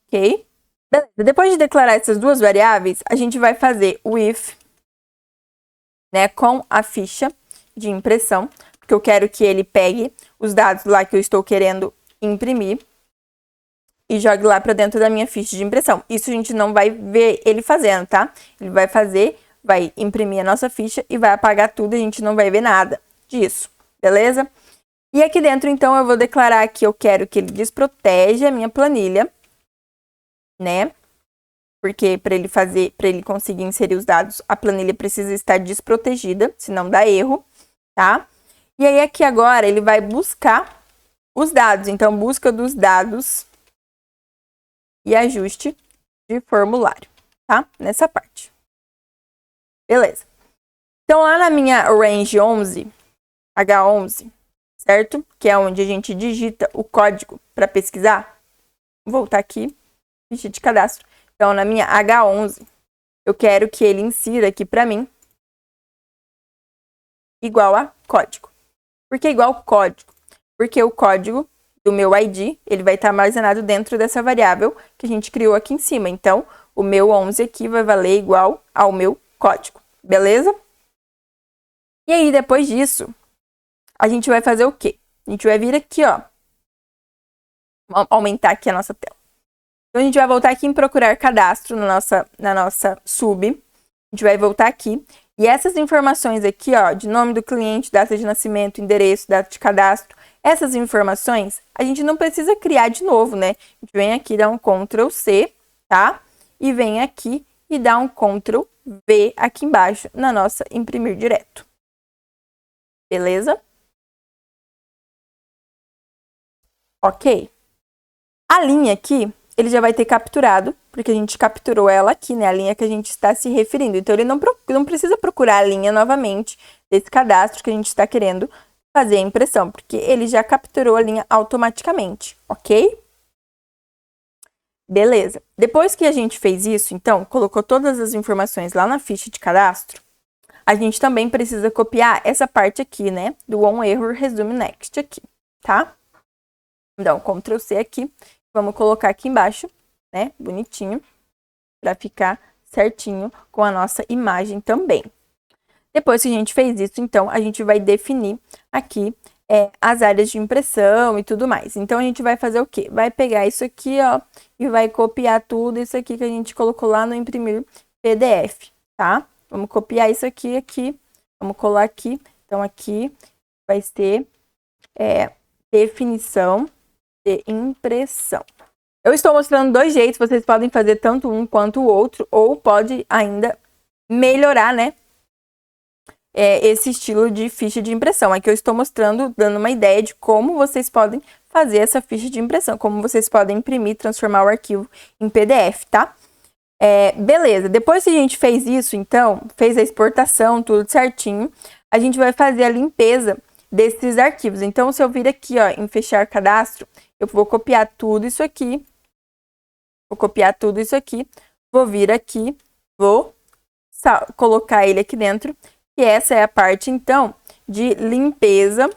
ok? Beleza. Depois de declarar essas duas variáveis, a gente vai fazer o if, né, com a ficha de impressão, porque eu quero que ele pegue os dados lá que eu estou querendo imprimir e jogue lá para dentro da minha ficha de impressão. Isso a gente não vai ver ele fazendo, tá? Ele vai fazer, vai imprimir a nossa ficha e vai apagar tudo, a gente não vai ver nada disso, beleza? E aqui dentro, então, eu vou declarar que eu quero que ele desprotege a minha planilha, né? Porque para ele conseguir inserir os dados, a planilha precisa estar desprotegida, senão dá erro, tá? E aí aqui agora ele vai buscar os dados, então busca dos dados e ajuste de formulário, tá? Nessa parte. Beleza. Então lá na minha range 11, H11, certo? Que é onde a gente digita o código para pesquisar. Vou voltar aqui, ficha de cadastro. Então, na minha H11, eu quero que ele insira aqui para mim igual a código. Por que igual código? Porque o código do meu ID, ele vai estar armazenado dentro dessa variável que a gente criou aqui em cima. Então, o meu 11 aqui vai valer igual ao meu código, beleza? E aí, depois disso, a gente vai fazer o quê? A gente vai vir aqui, ó, aumentar aqui a nossa tela. Então, a gente vai voltar aqui em procurar cadastro na nossa sub. A gente vai voltar aqui. E essas informações aqui, ó, de nome do cliente, data de nascimento, endereço, data de cadastro, Essas informações a gente não precisa criar de novo, né? A gente vem aqui, dá um Ctrl C, tá? E vem aqui e dá um Ctrl V aqui embaixo na nossa imprimir direto. Beleza? Ok. A linha aqui, ele já vai ter capturado, porque a gente capturou ela aqui, né? A linha que a gente está se referindo. Então, ele não precisa procurar a linha novamente desse cadastro que a gente está querendo fazer a impressão, porque ele já capturou a linha automaticamente, ok? Beleza. Depois que a gente fez isso, então, colocou todas as informações lá na ficha de cadastro, a gente também precisa copiar essa parte aqui, né? Do OnError Resume Next aqui, tá? Então, Ctrl C aqui. Vamos colocar aqui embaixo, né? Bonitinho, para ficar certinho com a nossa imagem também. Depois que a gente fez isso, então, a gente vai definir aqui as áreas de impressão e tudo mais. Então, a gente vai fazer o quê? Vai pegar isso aqui, ó, e vai copiar tudo isso aqui que a gente colocou lá no imprimir PDF, tá? Vamos copiar isso aqui, aqui. Vamos colar aqui. Então, aqui vai ser definição de impressão. Eu estou mostrando dois jeitos, vocês podem fazer tanto um quanto o outro, ou pode ainda melhorar, né? Esse estilo de ficha de impressão. Aqui eu estou mostrando, dando uma ideia de como vocês podem fazer essa ficha de impressão, como vocês podem imprimir, transformar o arquivo em PDF, tá? Beleza, depois que a gente fez isso, então, fez a exportação, tudo certinho, a gente vai fazer a limpeza desses arquivos. Então, se eu vir aqui, ó, em fechar cadastro, eu vou copiar tudo isso aqui, vou vir aqui, vou colocar ele aqui dentro, e essa é a parte, então, de limpeza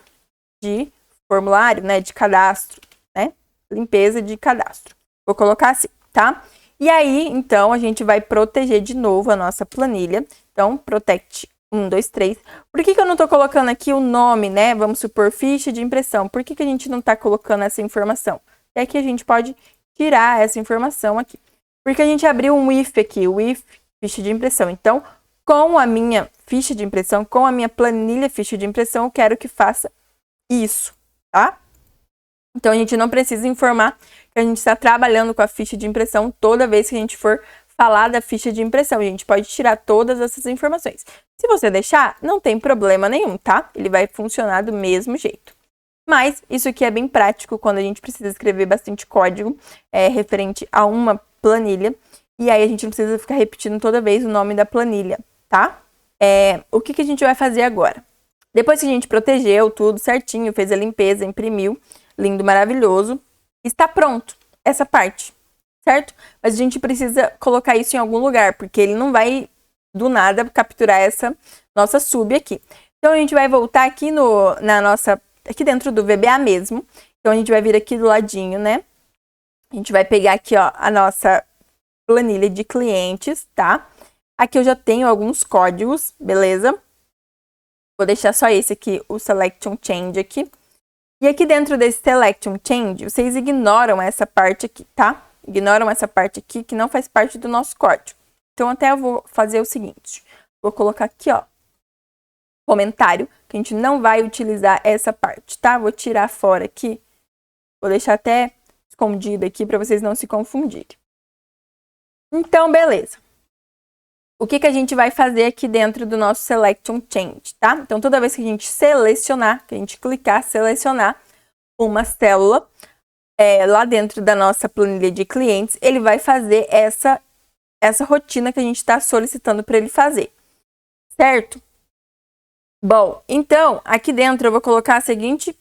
de formulário, né, de cadastro, né, limpeza de cadastro. Vou colocar assim, tá? E aí, então, a gente vai proteger de novo a nossa planilha. Então, protect 1, 2, 3. Por que eu não tô colocando aqui o nome, né? Vamos supor, ficha de impressão. Por que a gente não tá colocando essa informação? É que a gente pode tirar essa informação aqui. Porque a gente abriu um if aqui, o if ficha de impressão. Então, com a minha ficha de impressão, com a minha planilha ficha de impressão, eu quero que faça isso, tá? Então, a gente não precisa informar que a gente está trabalhando com a ficha de impressão toda vez que a gente for falar da ficha de impressão. A gente pode tirar todas essas informações. Se você deixar, não tem problema nenhum, tá? Ele vai funcionar do mesmo jeito. Mas isso aqui é bem prático quando a gente precisa escrever bastante código referente a uma planilha. E aí a gente não precisa ficar repetindo toda vez o nome da planilha, tá? O que a gente vai fazer agora? Depois que a gente protegeu tudo certinho, fez a limpeza, imprimiu, lindo, maravilhoso, está pronto essa parte, certo? Mas a gente precisa colocar isso em algum lugar, porque ele não vai, do nada, capturar essa nossa sub aqui. Então, a gente vai voltar aqui aqui dentro do VBA mesmo. Então, a gente vai vir aqui do ladinho, né? A gente vai pegar aqui, ó, a nossa planilha de clientes, tá? Aqui eu já tenho alguns códigos, beleza? Vou deixar só esse aqui, o Selection Change aqui. E aqui dentro desse Selection Change, vocês ignoram essa parte aqui, tá? Ignoram essa parte aqui que não faz parte do nosso código. Então, até eu vou fazer o seguinte. Vou colocar aqui, ó, comentário, que a gente não vai utilizar essa parte, tá? Vou tirar fora aqui. Vou deixar até escondido aqui para vocês não se confundirem. Então, beleza. O que a gente vai fazer aqui dentro do nosso Selection Change, tá? Então, toda vez que a gente selecionar, que a gente clicar, selecionar uma célula lá dentro da nossa planilha de clientes, ele vai fazer essa rotina que a gente está solicitando para ele fazer, certo? Bom, então, aqui dentro eu vou colocar a seguinte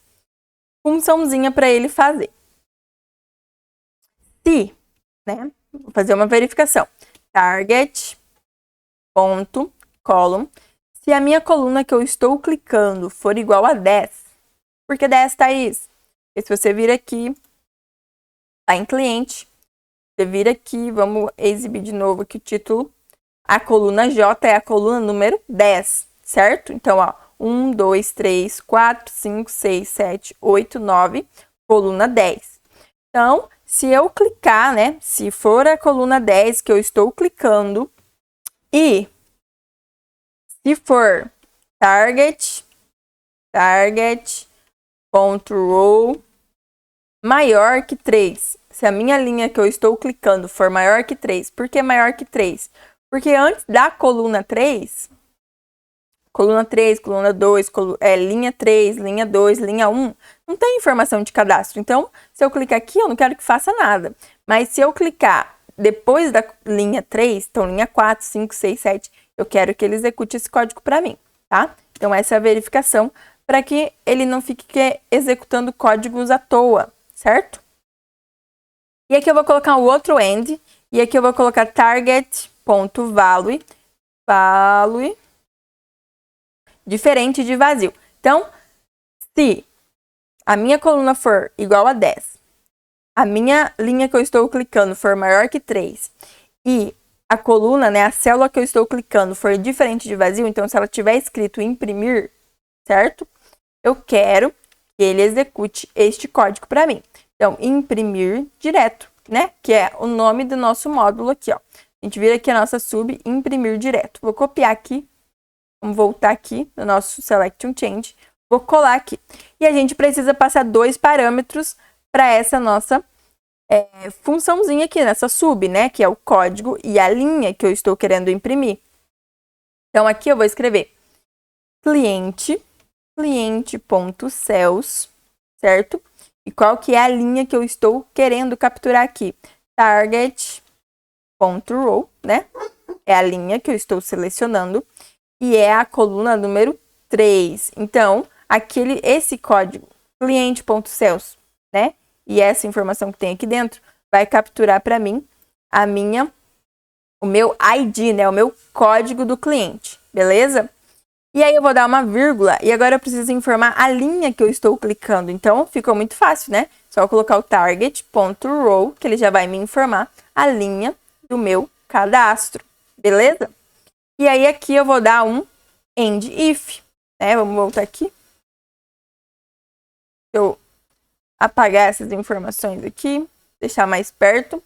funçãozinha para ele fazer. Se, né, vou fazer uma verificação. Target, ponto, column. Se a minha coluna que eu estou clicando for igual a 10, por que 10, Thaís? Porque se você vir aqui, tá em cliente, você vir aqui, vamos exibir de novo aqui o título. A coluna J é a coluna número 10, certo? Então, ó, 1, 2, 3, 4, 5, 6, 7, 8, 9, coluna 10. Então, se eu clicar, né, se for a coluna 10 que eu estou clicando, e se for target, Ctrl maior que 3. Se a minha linha que eu estou clicando for maior que 3, por que maior que 3? Porque antes da coluna 3, coluna 2, linha 3, linha 2, linha 1, não tem informação de cadastro. Então, se eu clicar aqui, eu não quero que faça nada. Mas se eu clicar depois da linha 3, então linha 4, 5, 6, 7, eu quero que ele execute esse código para mim, tá? Então, essa é a verificação para que ele não fique executando códigos à toa, certo? E aqui eu vou colocar o outro end, e aqui eu vou colocar target.value, diferente de vazio. Então, se a minha coluna for igual a 10, a minha linha que eu estou clicando for maior que 3, e a coluna, né, a célula que eu estou clicando for diferente de vazio, então se ela tiver escrito imprimir, certo? Eu quero que ele execute este código para mim. Então, imprimir direto, né? Que é o nome do nosso módulo aqui, ó. A gente vira aqui a nossa sub, imprimir direto. Vou copiar aqui, vamos voltar aqui no nosso Select um Change, vou colar aqui. E a gente precisa passar 2 parâmetros para essa nossa funçãozinha aqui, nessa sub, né? Que é o código e a linha que eu estou querendo imprimir. Então, aqui eu vou escrever cliente.cells, certo? E qual que é a linha que eu estou querendo capturar aqui? Target.row, né? É a linha que eu estou selecionando e é a coluna número 3. Então, esse código, cliente.cells, né? E essa informação que tem aqui dentro vai capturar para mim o meu ID, né? O meu código do cliente, beleza? E aí eu vou dar uma vírgula e agora eu preciso informar a linha que eu estou clicando. Então, ficou muito fácil, né? Só eu colocar o target.row, que ele já vai me informar a linha do meu cadastro, beleza? E aí aqui eu vou dar um end if, né? Vamos voltar aqui. Eu apagar essas informações aqui, deixar mais perto.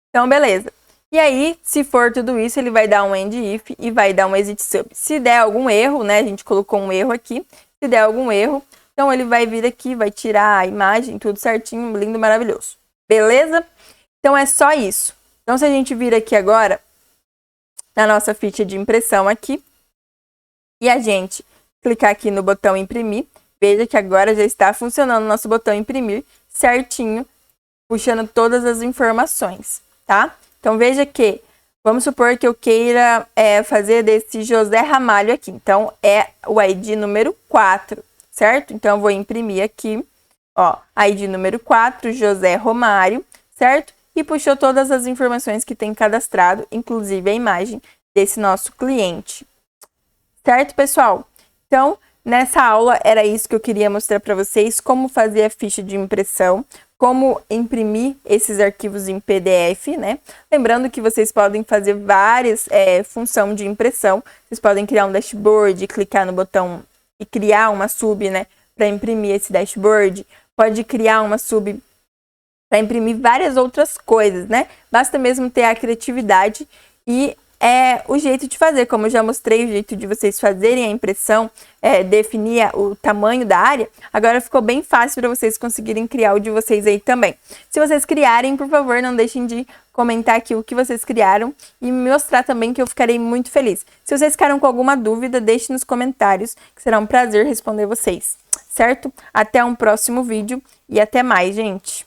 Então, beleza. E aí, se for tudo isso, ele vai dar um end if e vai dar um exit sub. Se der algum erro, né, a gente colocou um erro aqui, se der algum erro, então ele vai vir aqui, vai tirar a imagem, tudo certinho, lindo, maravilhoso. Beleza? Então, é só isso. Então, se a gente vir aqui agora, na nossa ficha de impressão aqui, e a gente clicar aqui no botão imprimir, veja que agora já está funcionando o nosso botão imprimir certinho, puxando todas as informações, tá? Então, veja que, vamos supor que eu queira fazer desse José Ramalho aqui. Então, é o ID número 4, certo? Então, eu vou imprimir aqui, ó, ID número 4, José Romário, certo? E puxou todas as informações que tem cadastrado, inclusive a imagem desse nosso cliente. Certo, pessoal? Então, nessa aula era isso que eu queria mostrar para vocês, como fazer a ficha de impressão, como imprimir esses arquivos em PDF, né? Lembrando que vocês podem fazer várias funções de impressão. Vocês podem criar um dashboard, clicar no botão e criar uma sub, né? Para imprimir esse dashboard. Pode criar uma sub para imprimir várias outras coisas, né? Basta mesmo ter a criatividade e o jeito de fazer, como eu já mostrei o jeito de vocês fazerem a impressão, definir o tamanho da área, agora ficou bem fácil para vocês conseguirem criar o de vocês aí também. Se vocês criarem, por favor, não deixem de comentar aqui o que vocês criaram e me mostrar também, que eu ficarei muito feliz. Se vocês ficaram com alguma dúvida, deixem nos comentários, que será um prazer responder vocês, certo? Até um próximo vídeo e até mais, gente!